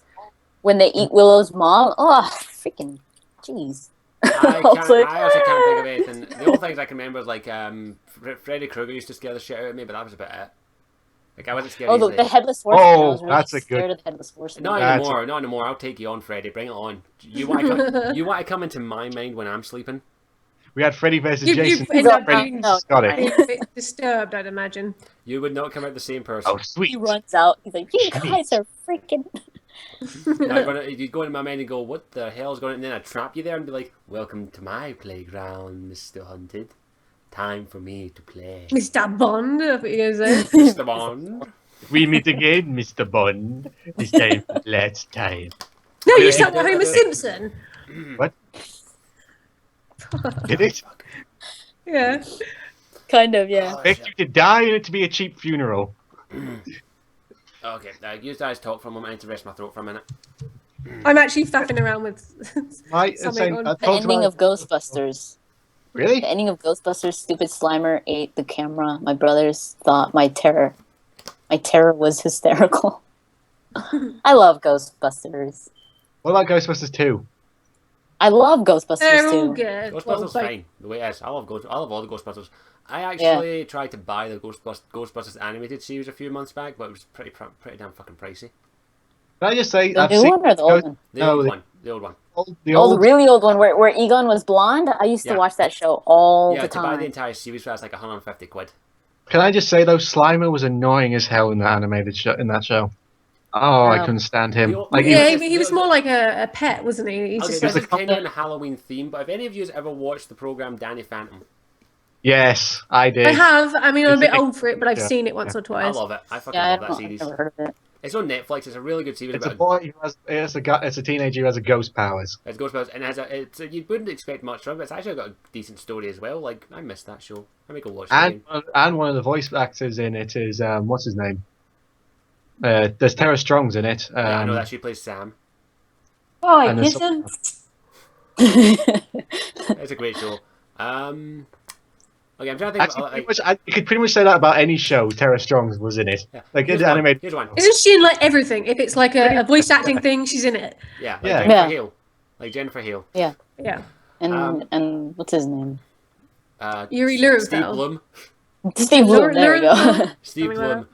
when they eat Willow's mom. Oh, freaking jeez. I was like, also can't think of anything. The only things I can remember is like Freddy Krueger used to scare the shit out of me, but that was about it. Like I wasn't scared Oh, easily. the headless horseman. I Oh, was really that's a scared good- of the headless horseman. Not That's anymore, not anymore. I'll take you on, Freddy. Bring it on. You want to come into my mind when I'm sleeping? We had Freddy versus You Jason. end up Freddy being No, got it. a bit disturbed, I'd imagine. You would not come out the same person. Oh, sweet. He runs out. He's like, "You guys are freaking." You'd go into my mind and go, what the hell's going on? And then I'd trap you there and be like, welcome to my playground, Mr. Hunted. Time for me to play. Mr. Bond, I think you say. Mr. Bond. We meet again, Mr. Bond. This time, let's time. No, you sound like Homer Simpson. What? Did it? Yeah. Kind of, yeah. Expect you to die and it to be a cheap funeral. Okay, you guys talk for a moment. I need to rest my throat for a minute. I'm actually faffing around with Right, something on. The ending of Ghostbusters. Really? The ending of Ghostbusters, Stupid Slimer ate the camera. My brothers thought my terror was hysterical. I love Ghostbusters. What about Ghostbusters 2? I love Ghostbusters They're all too. good. Ghostbusters Well, like, fine. The way it is. I love all the Ghostbusters. I actually tried to buy the Ghostbusters animated series a few months back, but it was pretty damn fucking pricey. Can I just say, The I've new seen one or the old one? The No, old the- one. The old one. the Oh, the old. really old one where Egon was blonde. I used to Yeah. watch that show all Yeah, the to buy the time. entire series for that's like 150 quid. Can I just say though, Slimer was annoying as hell in that animated show. In that show. Oh, I Wow. couldn't stand him. The old- Like, yeah, was- he was more like a pet, wasn't he? He's Okay, just this like, is kind of in a Halloween theme, but if any of you has ever watched the program Danny Phantom, yes, I did. I have. I mean, I'm a It's bit a- old for it, but I've yeah, seen it once or I twice. love it. I fucking Yeah, I love that don't, I've series. never heard of it. It's on Netflix. It's a really good series. It's a about boy who has. It's a teenager who has a ghost powers. It's Ghostbusters, and you wouldn't expect much from it, but it's actually got a decent story as well. Like, I missed that show. I make a watch it And again. and one of the voice actors in it is what's his name? There's Tara Strong's in it. Yeah, I know that she plays Sam. Oh, I And there's kiss him. It's a great show. Okay, I'm trying to think Actually, about pretty much, you could pretty much say that about any show. Tara Strong was in it. yeah. Like Here's it's one. animated. Here's one. Isn't she in like everything? If it's like a voice acting thing, she's in it. Yeah, like Yeah. Jennifer Yeah. Hale. Like Jennifer Hale. Yeah. and what's his name? Yuri Steve Lowenfeld. Blum. Steve Bloom. There we go. Lorenzo? Steve Something like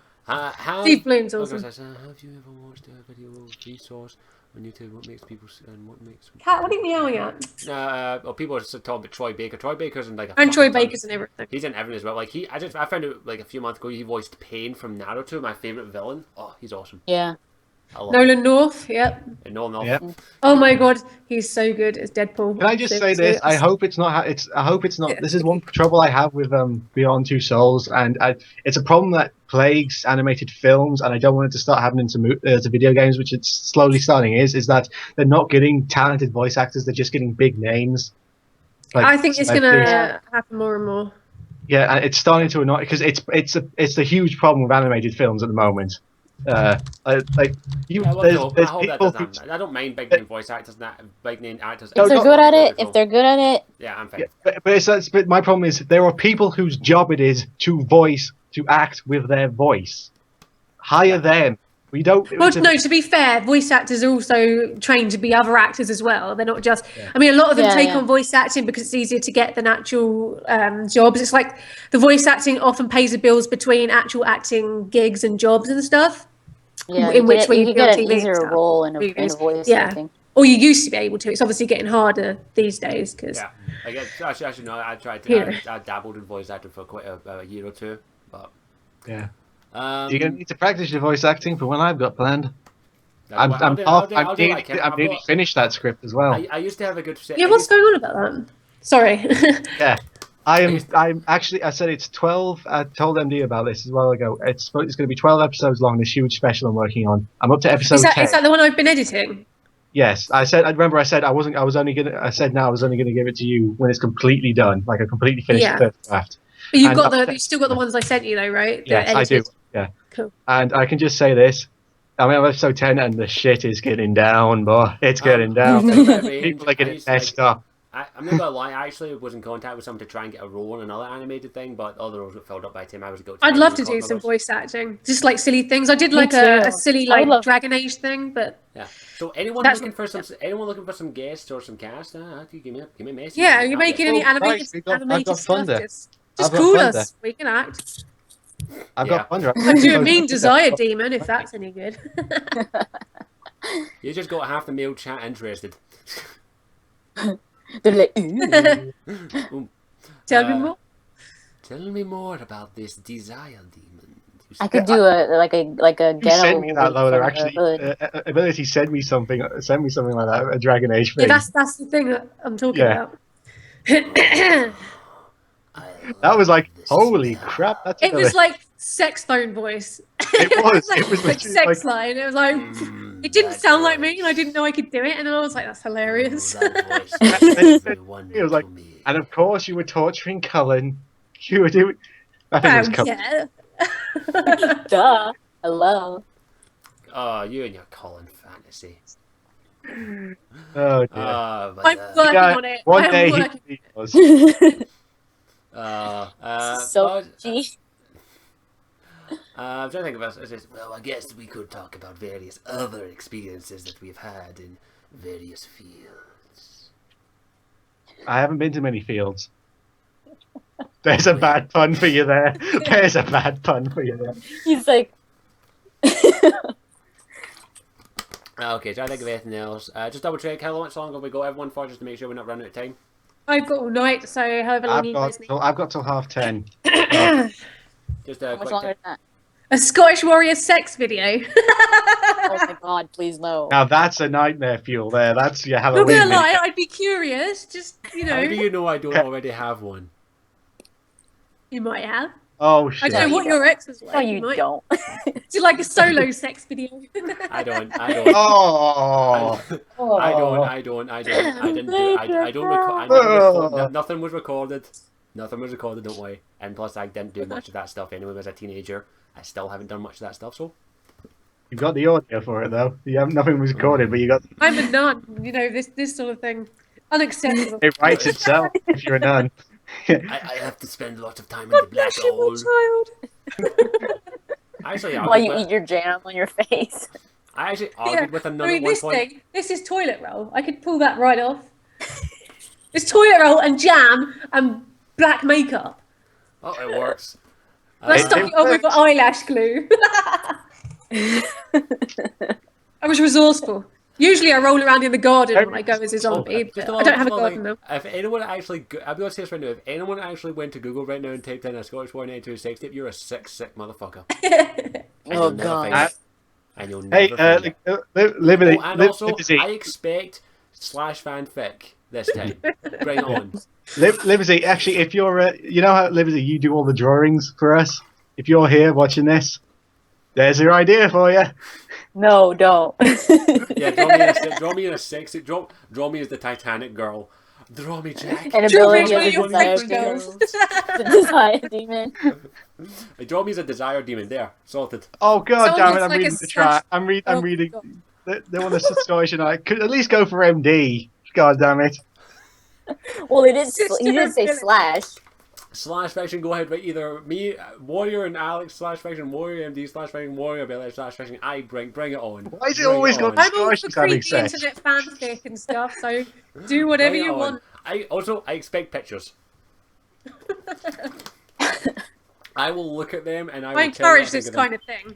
Blum. Steve Bloom's I was awesome. gonna say, have you ever watched a video of Resource on YouTube? What makes people and what makes Cat, what are you meowing at? well, people are talking about Troy Baker. Troy Baker's in like a And Troy fucking ton. Baker's and everything. He's in everything as well. Like I found out like a few months ago he voiced Pain from Naruto, my favorite villain. Oh, he's awesome. Yeah. I love Nolan North, yep. him. No. Yep. Oh my god, he's so good as Deadpool. Can I just So say this? good. I hope it's not. I hope it's not. Yeah. This is one trouble I have with Beyond Two Souls, and it's a problem that plagues animated films, and I don't want it to start happening to video games, which it's slowly starting. Is that they're not getting talented voice actors; they're just getting big names. Like, I think it's celebrities. gonna happen more and more. Yeah, and it's starting to annoy because it's a huge problem with animated films at the moment. Like you, Yeah, well, there's I hope that people doesn't who, happen. I don't mind big name voice actors, big name actors. No, If they're no. good at it, Yeah, I'm fine. yeah, but my problem is there are people whose job it is to act with their voice. Hire them. We don't. Well, it's a- no, to be fair, voice actors are also trained to be other actors as well. They're not just. I mean, a lot of them Yeah, take yeah. on voice acting because it's easier to get than actual jobs. It's like the voice acting often pays the bills between actual acting gigs and jobs and stuff. Yeah, in which way you you get feel an TV and easier stuff. role in a Movies. voice. Yeah. I think. Or you used to be able to. It's obviously getting harder these days because. Yeah, I guess I should know. I tried to. Here. I dabbled in voice acting for quite a year or two, but yeah. um, You're gonna need to practice your voice acting for when I've got planned. I'll I'm do like it. I'm I've nearly got- finished that script as well. I used to have a good. Yeah, what's going on about that? Sorry. Yeah. I'm actually. I said it's 12. I told MD about this as well ago. It's going to be 12 episodes long. This huge special I'm working on. I'm up to episode 10. is that the one I've been editing? Yes, I said. I remember. I said I wasn't. I was only gonna. I said now I was only gonna give it to you when it's completely done, like a completely finished Yeah. first draft. But you've And got up you still got the ones I sent you though, right? The Yes, I do. edited. Yeah. Cool. And I can just say this. I'm on episode 10, and the shit is getting down, boy. It's getting down. People are getting messed up. I'm not gonna lie. I actually was in contact with someone to try and get a role in another animated thing, but all the roles got filled up by the time I was going. I'd love to do some voice acting, just like silly things. I did like too. a silly I would like love- Dragon Age thing, but Yeah. So anyone That's- looking for some guests or some cast? Give me a message. yeah, you're making any Oh, animated guys, I've animated got stuff. Thunder. Just I've got call Thunder. us. We can act. I've Yeah. got Thunder. I do a mean desire demon if that's any good. You just got half the male chat interested. They're like, ooh. Tell me more. Tell me more about this desire demon. I could do a You ghetto. sent me that movie though. They're from the actually hood. Ability sent me something like that, a Dragon Age thing. Yeah, that's the thing that I'm talking Yeah. about. That was like, This holy smell. crap! That's It was another- like sex phone voice. It was. like, It was like literally sex like- line. It was like it didn't That sound like me, and I voice. didn't know I could do it. And then I was like, "That's hilarious." Oh, that voice And is then everyone it was like, to me. and of course you were torturing Cullen. You were doing. I think it was Wow, Cullen. yeah. Duh. Hello. Oh, you and your Colin fantasy. Oh dear. But, I'm working Yeah, on it. One I am day working. he was. So gee. I'm trying to think about this. Well, I guess we could talk about various other experiences that we've had in various fields. I haven't been to many fields. There's a bad pun for you there. There's a bad pun for you there. He's like. Okay, try to think of anything else. Just double check how much longer we got everyone for, just to make sure we're not running out of time. I've got all night, so however long you guys need. I've got till 10:30. Just How a much quick longer than that? A Scottish Warrior sex video. Oh my god, please no. Now that's a nightmare fuel there. That's your Not Halloween. gonna lie, video. I'd be curious. Just How do you you know I don't already have one? might have. Oh I shit. don't know what your ex was like. No, you might don't. do like a solo sex video. I don't. Oh. I didn't do. I don't record. Nothing was recorded. Nothing was recorded. Don't worry. And plus, I didn't do much of that stuff anyway. As a teenager, I still haven't done much of that stuff. So You've got the audio for it though. You have nothing was recorded, but you got I'm a nun. You know this sort of thing. Unacceptable. it writes itself if you're a nun. I have to spend a lot of time in the God black bless you, hole. my child. Actually, While you eat your jam on your face. I actually argued with a nun I at mean, one this point. thing, this is toilet roll. I could pull that right off. It's toilet roll and jam and black makeup. Oh, it works. And I stuck it on with eyelash glue. I was resourceful. Usually I roll around in the garden when I go as a zombie, but I don't have a garden though. If anyone actually, I'm going to say this right now, if anyone actually went to Google right now and typed in a Scottish War 92 sex tape, you're a sick motherfucker. And Oh you'll never god. find it. And you'll Hey, never find it. Liberty. Oh, and also, Liberty. I expect slash fanfic this time. Bring it on. Liberty. Actually, if you're, you know how Liberty, you do all the drawings for us. If you're here watching this, there's your idea for you. No, don't. Yeah, draw me in a sexy. Draw me as the Titanic girl. Draw me, Jack. An Draw me ability one of of your desire favorite demon. girls. The desire demon. Draw me as a desire demon. There, sorted. Oh god Someone damn it! looks I'm like a reading the chat. I'm Oh, reading. God. They want a Scottish, and I could at least go for MD. God damn it! Well, he did Sister say ability. slash. Slash faction, go ahead, but either me, Warrior, and Alex slash faction, Warrior MD slash faction, Warrior Ability slash faction. I bring it on. Why is it Bring always on. got I'm all Scottish for having creepy sex? internet fanfic and stuff, so do whatever Bring it you on. want. I expect pictures. I will look at them and I will I tell you what encourage this think kind of thing.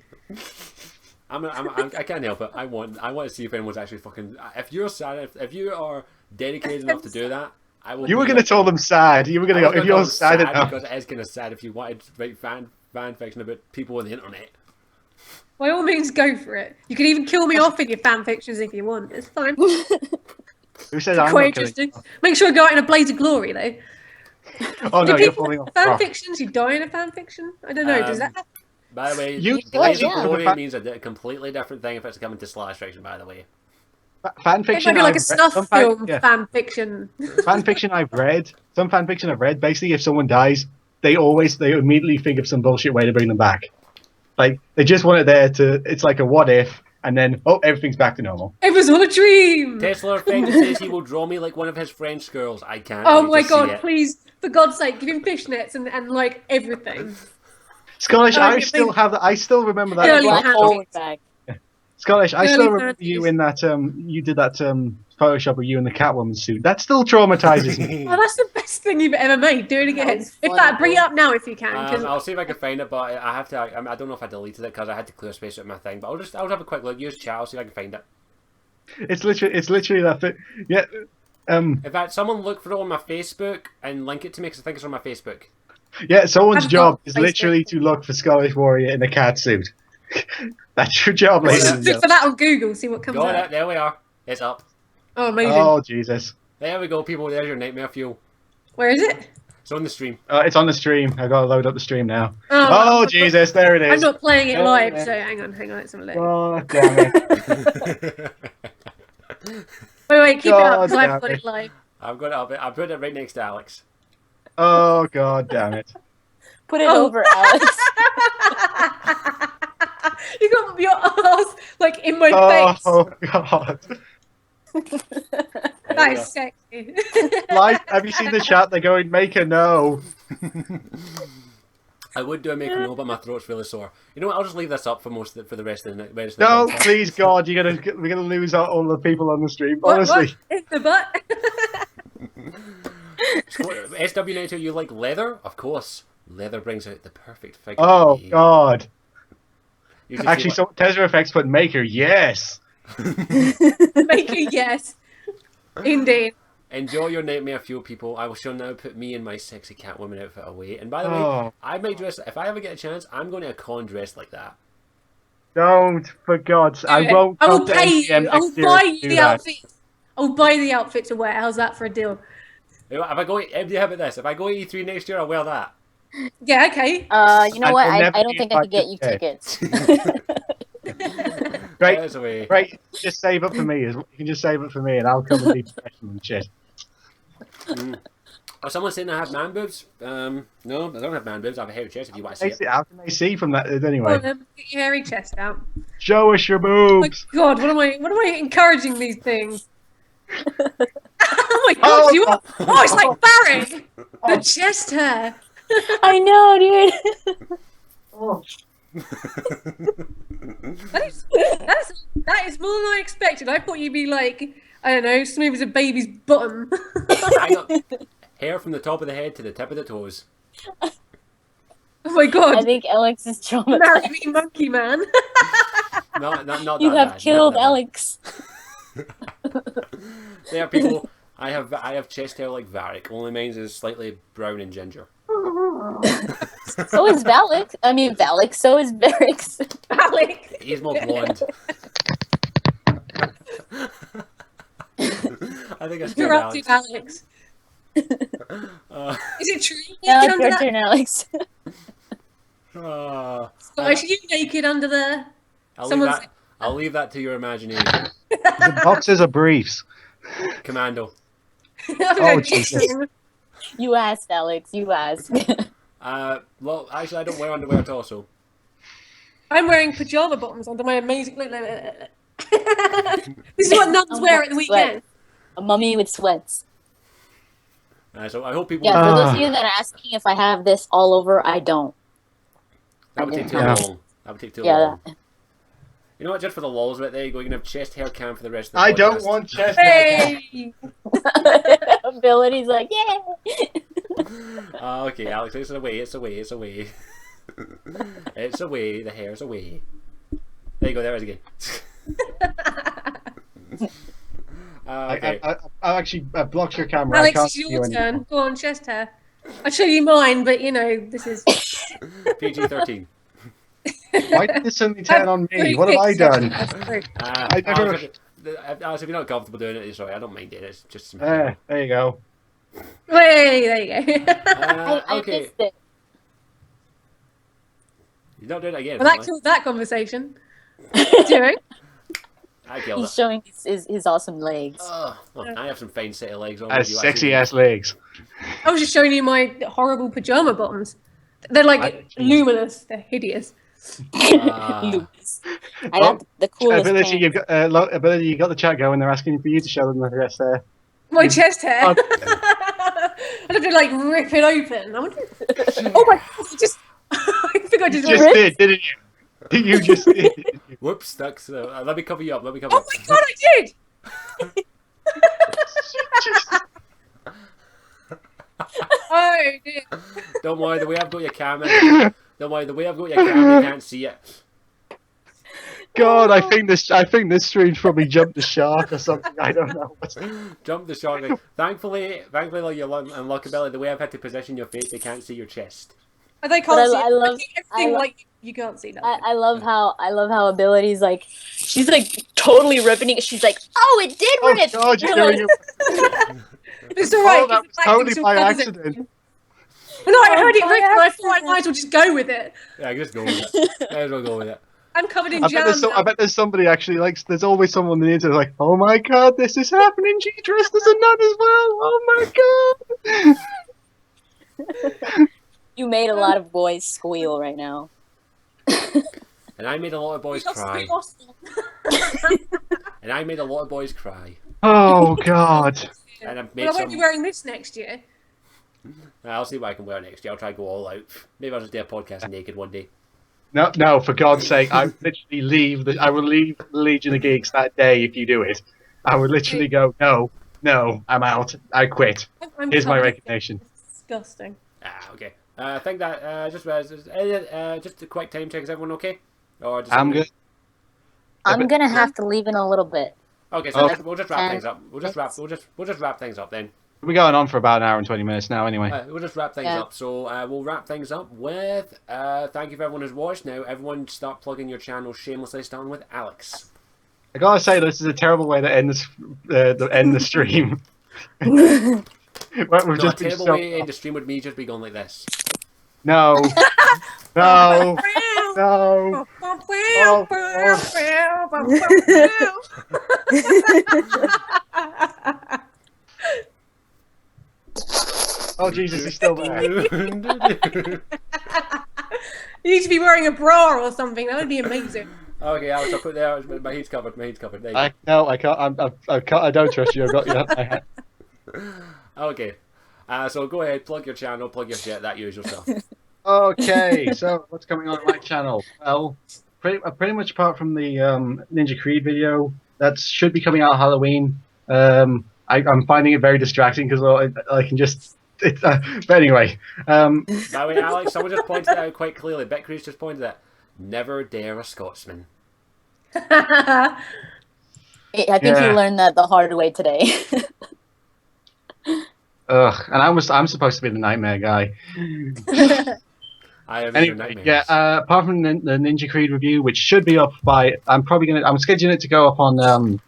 I can't help it. I want to see if anyone's actually fucking. If you're sad, if you are dedicated enough to do that, I will. You were be going to up- tell them sad. You were going I to was go if gonna you're call it sad enough. because it is kind of sad if you wanted to write fan fiction about people on the internet. By all means, go for it. You can even kill me off in your fan fictions if you want. It's fine. Who said I'm Quite not killing? interesting. Make sure I go out in a blaze of glory, though. Oh Do no, you're people falling off. fan rock. fictions? You die in a fan fiction? I don't know. Does that? By the way, You- Blaze yeah. of Glory means a completely different thing if it's coming to slash fiction. By the way, Fan It fiction. might be like a I've read- snuff some film yeah. fan fiction. Fan fiction I've read. Some fan fiction I've read. Basically, if someone dies, they immediately think of some bullshit way to bring them back. Like they just want it there to. It's like a what if, and then everything's back to normal. It was all a dream. Tesla Effect says he will draw me like one of his French girls. I can't. Oh wait my to see god! it. Please, for God's sake, give him fishnets and like everything. Scottish, Oh, I you still think- have that. I still remember that. Early Black hand- hole bag. Scottish, I Early still remember fantasy. you in that. You did that Photoshop of you in the Catwoman suit. That still traumatizes me. Oh, that's the best thing you've ever made. Do it again. was In funny, fact, bring it though. up now if you can. 'Cause I'll see if I can find it, but I have to. I don't know if I deleted it because I had to clear space with my thing. But I'll have a quick look. Use chat. I'll see if I can find it. It's literally that thing. Yeah. In fact, someone look for it on my Facebook and link it to me because I think it's on my Facebook. Yeah, someone's I've job got is Facebook. literally to look for Scottish Warrior in a cat suit. That's your job, ladies and Look for gentlemen. that on Google. See what comes Go up. on, there we are. It's up. Oh, amazing. Oh, Jesus. There we go, people. There's your nightmare fuel. Where is it? It's on the stream. It's on the stream. I gotta load up the stream now. Oh, Oh, I'm Jesus, there it I'm is. not playing it There live, it is. so hang on. Let's have a look. God damn it. Wait, keep it up God because I've damn got it. it live. I've got it up. I put it right next to Alex. Oh, God damn it. Put it Oh. over Alex. You got your ass like in my face. Oh, God. There That we is go. sexy. Like, have you seen the chat? They're going, make a no. I would do a make a no, but my throat's really sore. You know what? I'll just leave this up for for the rest of the podcast. No, please, God, we're gonna lose all the people on the stream. What? Honestly. In the butt? SW92, you like leather? Of course. Leather brings out the perfect figure. Oh, You- God. you should Actually, see so Tesla Effects put Maker, yes. Make a yes. Indeed. Enjoy your nightmare fuel, people. I shall now put me in my sexy Catwoman outfit away. And by the way, Oh. I might dress. If I ever get a chance, I'm going to a con dressed like that. Don't, for God's I Do it. won't I will come to pay MGM you. I will next year buy to you do the that. outfit. I'll buy the outfit to wear. How's that for a deal? You know, if I go, how about this? If I go E3 next year, I'll wear that. Yeah, okay. You know I what? will I never don't be think I could get you invited tickets. Right, There's a way. right, just save it for me. You can just save it for me and I'll come and be professional and shit. Oh, someone's saying I have man boobs. No, I don't have man boobs. I have a hairy chest if you want to see it. How can they see from that Go on, anyway? then, get your hairy chest out. Show us your Oh my boobs! God, what am I encouraging these things? Oh my God, Oh, you are. Oh, it's like Barry. The chest hair. I know, dude. Oh, That is more than I expected. I thought you'd be like, I don't know, smooth as a baby's bottom. I got hair from the top of the head to the tip of the toes. Oh my I God. think Alex is traumatized. Marry me, monkey man. Not You that have bad, killed not that Alex. bad. There, people. I have chest hair like Varric. Only mine is slightly brown and ginger. So is Valak. I mean, Valak. So is Barracks. Alex. He's more blonde. I think I scared You're up to Alex. Alex. Uh, Is it true? Now Naked it's under your that? turn, Alex. Scottish, are you naked under there? I'll, leave Someone's- that, I'll leave that to your imagination. the boxes are briefs. Commando. Oh, Jesus. You asked, Alex. You asked. Well, actually, I don't wear underwear at all, so. I'm wearing pajama bottoms under my amazing. Look. This is what nuns wear at the weekend. A mummy with sweats. So I hope people. Yeah, for those of you that are asking if I have this all over, I don't. That would take too Yeah. long. That would take too Yeah, long. You know what? Just for the lols right there, you go. You can have chest hair cam for the rest of the I podcast. don't want chest hair. Hey! Ability's like, yeah. Okay, Alex, it's away. It's away. It's away. It's away. The hair's away. There you go. There it is again. Okay. I actually blocked your camera. I Alex, can't it's see you your anymore. turn. Go on, chest hair. I'll show you mine, but you know, this is. PG-13. Why did this suddenly turn on me? What have I done? I never- Alex, if you're not comfortable doing it, sorry, I don't mind it. It's just. There you go. Wait, there you go. I Okay, missed it. you're not doing it again. Well, that really. killed that conversation. Doing? I killed He's it. showing his awesome legs. Well, I have some fine set of legs on. Sexy ass legs. I was just showing you my horrible pajama bottoms. They're like luminous. They're hideous. Lucas. I got the coolest Ability, pants. you've got, ability, you got the chat going. They're asking for you to show them the rest there. My chest hair. Oh. I'd have to like rip it open. I wonder. Oh my god! Just. I think I You just. just ripped? did, didn't you? You just did. Whoops, that's. Let me cover you up. Let me cover. Oh you my god! I did. Oh dear. Don't worry, the way I've got your camera. Don't worry, the way I've got your camera, you can't see it. God, I think this stream's probably jumped the shark or something. I don't know. Jump the shark. Like, thankfully, like your unlockability, the way I've had to position your face, they can't see your chest. They But can't see I love everything. Like you can't see that. I love how abilities like she's like totally ripping it. She's like, oh, it did Oh rip. God, you're Like, doing it. It's alright. Oh, that was totally by accident. No, I heard it by rip, and I thought I accident. might as well just go with it. Yeah, just go with it. Might as well go with it. I'm covered in I jam. I bet there's somebody actually like. There's always someone on the internet like, oh my God, this is happening. She dressed as a nun as well. Oh my God. You made a lot of boys squeal right now. And I made a lot of boys cry. And I made a lot of boys cry. Oh God. And I've Well, made I won't be wearing this next year. I'll see what I can wear next year. I'll try to go all out. Maybe I'll just do a podcast naked one day. No, for God's sake, I would literally leave. I will leave the Legion of Geeks that day if you do it. I would literally go, no, I'm out. I quit. I'm Here's my covered in resignation. Disgusting. Okay. I think that just a quick time check. Is everyone okay? Or just I'm good. I'm gonna have to leave in a little bit. Okay, so Okay. we'll just wrap things up. We'll just wrap things up then. We're going on for about an hour and 20 minutes now, anyway. We'll just wrap things up. So we'll wrap things up with thank you for everyone who's watched. Now everyone start plugging your channel shamelessly, starting with Alex. I gotta say, this is a terrible way to end this. End the stream. We've No, a just been terrible so- way to end the stream would be just be going like this. No. No. No. Oh Jesus, he's still there. You need to be wearing a bra or something. That would be amazing. Okay, Alex, I'll put there. My head's covered. My head's covered. There you go. No, I can't. I can't. I don't trust you. I've got you. I have. Okay. So go ahead, plug your channel, plug your shit, that usual stuff. Okay, so what's coming on my channel? Well, pretty much apart from the Ninja Creed video, that should be coming out Halloween. I'm finding it very distracting because I can just. But anyway. By the way, Alex, someone just pointed it out quite clearly. Betcrease just pointed it. Never dare a Scotsman. I think you learned that the hard way today. Ugh, and I'm supposed to be the nightmare guy. I have Anyway, your nightmares. yeah. Apart from the Ninja Creed review, which should be up by, I'm scheduling it to go up on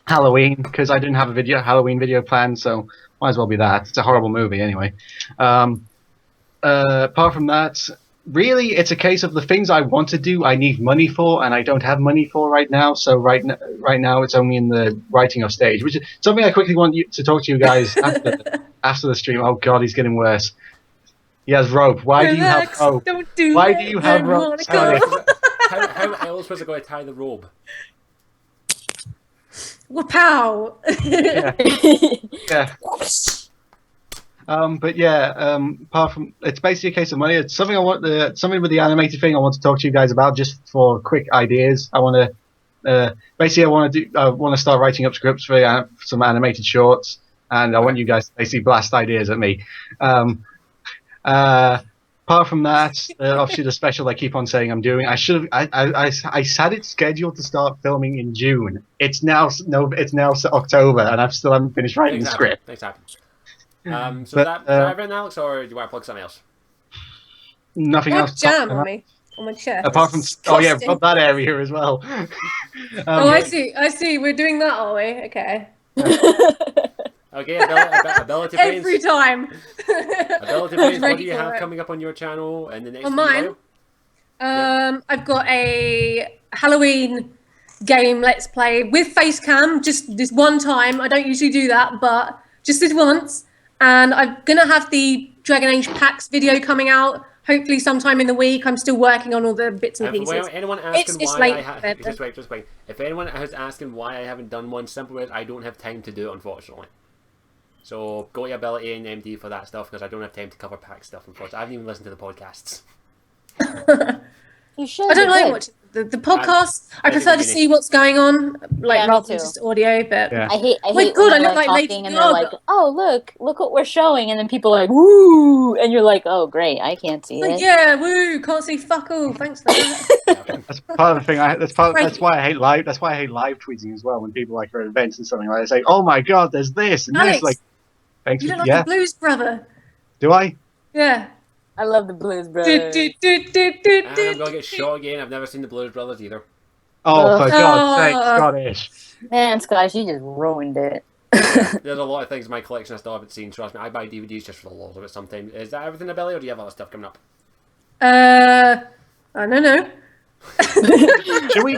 Halloween because I didn't have a Halloween video planned, so might as well be that. It's a horrible movie anyway. Apart from that, really, it's a case of the things I want to do, I need money for, and I don't have money for right now. So right now, it's only in the writing of stage, which is something I quickly want to talk to you guys after the stream. Oh God, he's getting worse. He has rope. Why do you have rope? Why do you have rope? Sorry. How else was it going to tie the robe? Pow! Yeah. But yeah, apart from it's basically a case of money. It's something something with the animated thing I want to talk to you guys about just for quick ideas. I want to I want to start writing up scripts for some animated shorts, and I want you guys to basically blast ideas at me. Apart from that, obviously the special I keep on saying I'm doing. I had it scheduled to start filming in June. It's now October, and I still haven't finished writing the script. Thanks, happen. So But, is that everything, Alex, or do you want to plug something else? Nothing I else. have jam on me, on my chest. Apart from rub that area as well. I see. We're doing that, are we? Okay. Okay, ability points. Every time. Ability points. What do you have coming up on your channel in the next On mine? video? I've got a Halloween game Let's Play with face cam, just this one time. I don't usually do that, but just this once. And I'm gonna have the Dragon Age PAX video coming out hopefully sometime in the week. I'm still working on all the bits and pieces. Well, anyone asking It's why late. just wait. If anyone is asking why I haven't done one, simple as I don't have time to do it, unfortunately. So go to Ability and MD for that stuff because I don't have time to cover PAX stuff, unfortunately. I haven't even listened to the podcasts. You should. I don't like watching the podcast. I prefer to Uni. see what's going on, like Yeah, me rather than too. just audio. But Yeah. I hate my when God, I they're look like Lady talking and they're like, Gaga. "Oh, look what we're showing," and then people are like, "Woo!" and you're like, "Oh, great, I can't see like, it." yeah, woo, can't see fuck all. Thanks for that. That's part of the thing. That's why I hate live. That's why I hate live tweeting as well. When people like are at events and something like, they say, "Oh my god, there's this and Alex, this." Like, thanks. you For, look like yeah. a blues brother. Do I? Yeah. I love the Blues Do, Brothers. do, do, do, do, And do, I'm gonna get do. shot again. I've never seen the Blues Brothers either. Oh, for Ugh. God's sake, Oh. Scottish. Man, Scottish, you just ruined it. There's a lot of things in my collection I still haven't seen. Trust me, I buy DVDs just for the love of it. Sometimes is that everything, Billy, or do you have other stuff coming up? I don't know. Should we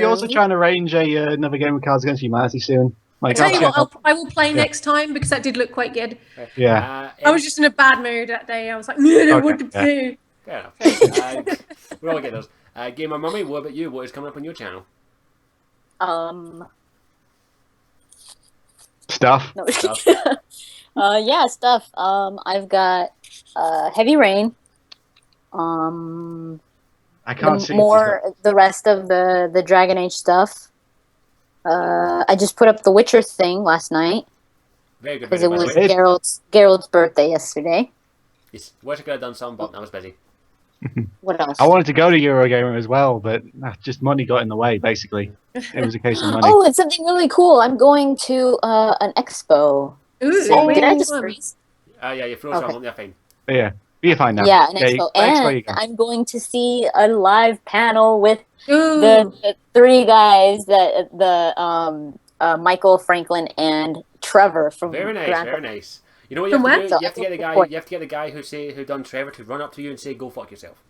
also try and arrange another game of Cards Against Humanity soon? Like, Tell you that's- what, I will play Yeah. next time because that did look quite good. yeah. I was just in a bad mood that day. I was like, no, what to yeah. do? Fair enough. We're all getting those. Gamer Mummy, what about you? What is coming up on your channel? Stuff. No. Stuff. Yeah, stuff. I've got Heavy Rain. I can't see The rest of the Dragon Age stuff. I just put up the Witcher thing last night Very good because video, it by was the way. Geralt's birthday yesterday. Yes. Wish I could have done some, but I was busy. What else? I wanted to go to Eurogamer as well, but just money got in the way. Basically, it was a case of money. Oh, it's something really cool. I'm going to an expo. Ooh, So, did I really just fun. freeze? Yeah, you froze Okay. on. Yeah, fine. But yeah, you're fine now. Yeah, an expo. Expo you And go. I'm going to see a live panel with Ooh. the three guys that Michael, Franklin, and Trevor from Very nice, Grand very nice. You know what you From have to where? do? You have to get the guy. You have to get the guy who done Trevor to run up to you and say, "Go fuck yourself."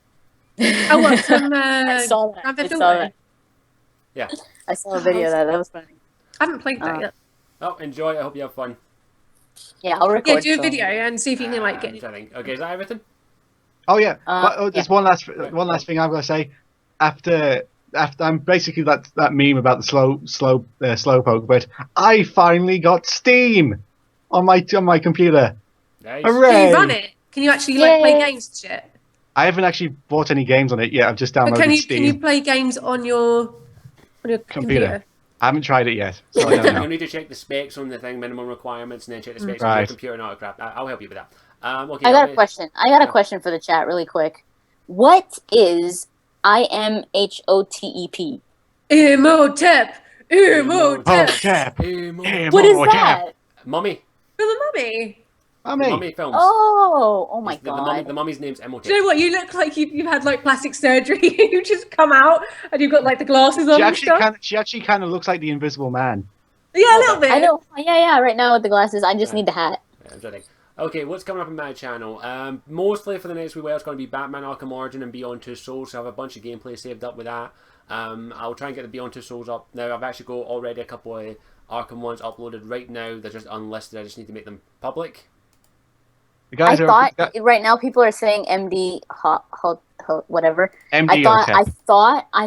Oh, what? From I saw that. Grand I Theft saw Auto? that. Yeah. I saw a video of that. That was funny. I haven't played that yet. Oh, enjoy. I hope you have fun. Yeah, I'll record. Yeah, do a some. video and see if you can like I'm get. trying to think. Okay, is that everything? Oh yeah. Yeah. There's one last thing I've got to say. After I'm basically that meme about the slowpoke, but I finally got Steam on my computer. Nice. Hooray! Can you run it? Can you actually like play Yay. games and shit? I haven't actually bought any games on it yet. I've just But downloaded Steam. can you play games on your computer? I haven't tried it yet, so I don't You'll know. need to check the specs on the thing, minimum requirements, and then check the specs on Right. your computer and all that crap. I'll help you with that. Okay. I got a question. I got a question for the chat, really quick. What is IMHOTEP? Imhotep! Oh, Imhotep! Tap. What is that? Mummy. From the mummy. Mummy films. Oh my The god. mummy's name's Imhotep. Do you know what? You look like you've had like plastic surgery. You just come out and you've got like the glasses on and stuff. She actually kind of looks like the Invisible Man. Yeah, a little bit. I know. Yeah. Right now with the glasses, I just need the hat. I'm trying to think. Okay, what's coming up on my channel? Mostly for the next wee while, it's going to be Batman Arkham Origin and Beyond Two Souls. So I have a bunch of gameplay saved up with that. I'll try and get the Beyond Two Souls up. Now, I've actually got already a couple of Arkham ones uploaded right now. They're just unlisted. I just need to make them public. The guys Right now people are saying MD hot whatever. MD I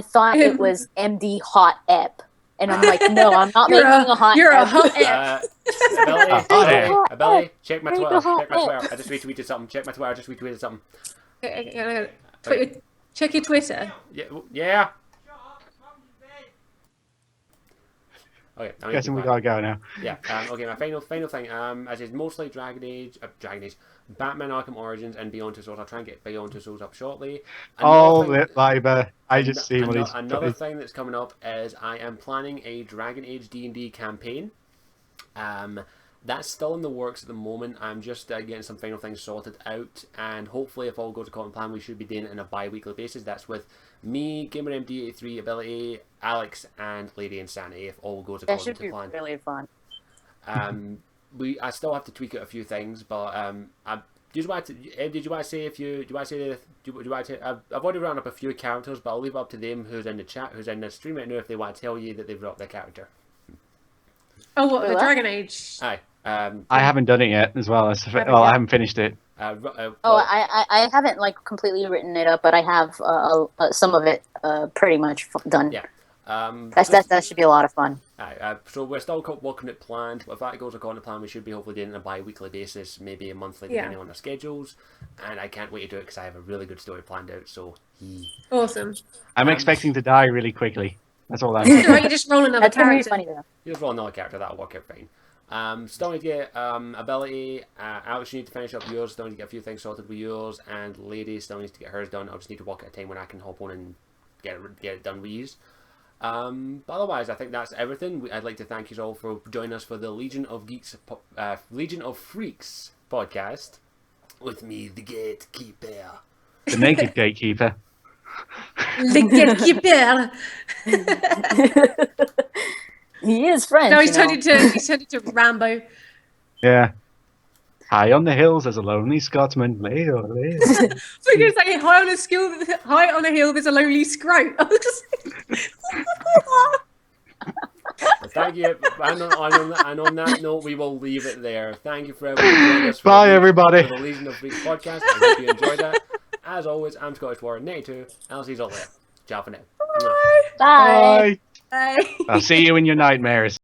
thought it was MD hot ep. And I'm like, no, I'm not making a hot You're a ep. hot ep. Ability, check my There you Twitter. go. Check my Twitter. I just retweeted something. Check my Twitter. I just retweeted something. Check your Twitter. Yeah. Okay, I'm guessing we gotta go now. Yeah. Okay. My final thing. As is mostly Dragon Age, Batman Arkham Origins, and Beyond Two Souls. I'll try and get Beyond Two Souls up shortly. Liber. I just see what he's. Another thing that's coming up is I am planning a Dragon Age D&D campaign. That's still in the works at the moment. I'm just getting some final things sorted out, and hopefully, if all goes according to plan, we should be doing it on a bi-weekly basis. That's with me, GamerMD83, Ability, Alex, and Lady Insanity. If all goes That according should to be plan. really fun. I still have to tweak out a few things, but did you want to say I've already rounded up a few characters, but I'll leave it up to them who's in the chat, who's in the stream right now, if they want to tell you that they've dropped their character. Oh, what? The What? Dragon Age. Aye. I haven't done it yet as well. I haven't finished it. I haven't like completely written it up, but I have some of it pretty much done. Yeah. That should be a lot of fun. So we're still working it planned. If that goes according to plan, we should be hopefully doing it on a bi-weekly basis, maybe a monthly, depending on our schedules. And I can't wait to do it because I have a really good story planned out. So Awesome. I'm expecting to die really quickly. That's all I'm Why don't saying. you just roll another That's gonna be character? funny though. you just roll another character, that'll work out fine. Still need to get ability. Alex, you need to finish up yours. Still need to get a few things sorted with yours, and Lady still needs to get hers done. I'll just need to work at a time when I can hop on and get it done with you. But otherwise, I think that's everything. I'd like to thank you all for joining us for the Legion of Freaks podcast with me, the Gatekeeper. The naked gatekeeper. The Gatekeeper. He is French. No, you know. he's turned into Rambo. Yeah. High on the hills, there's a lonely Scotsman. Lay, oh, lay. So you're gonna say high on a hill, there's a lonely scrote. I was just Thank you. And on that note, we will leave it there. Thank you for everyone joining us. Bye, everybody. For the Legion of Freaks podcast. I hope you enjoyed that. As always, I'm Scottish Warrior 92. I'll see you all later. Ciao for now. Bye. Bye. I'll see you in your nightmares.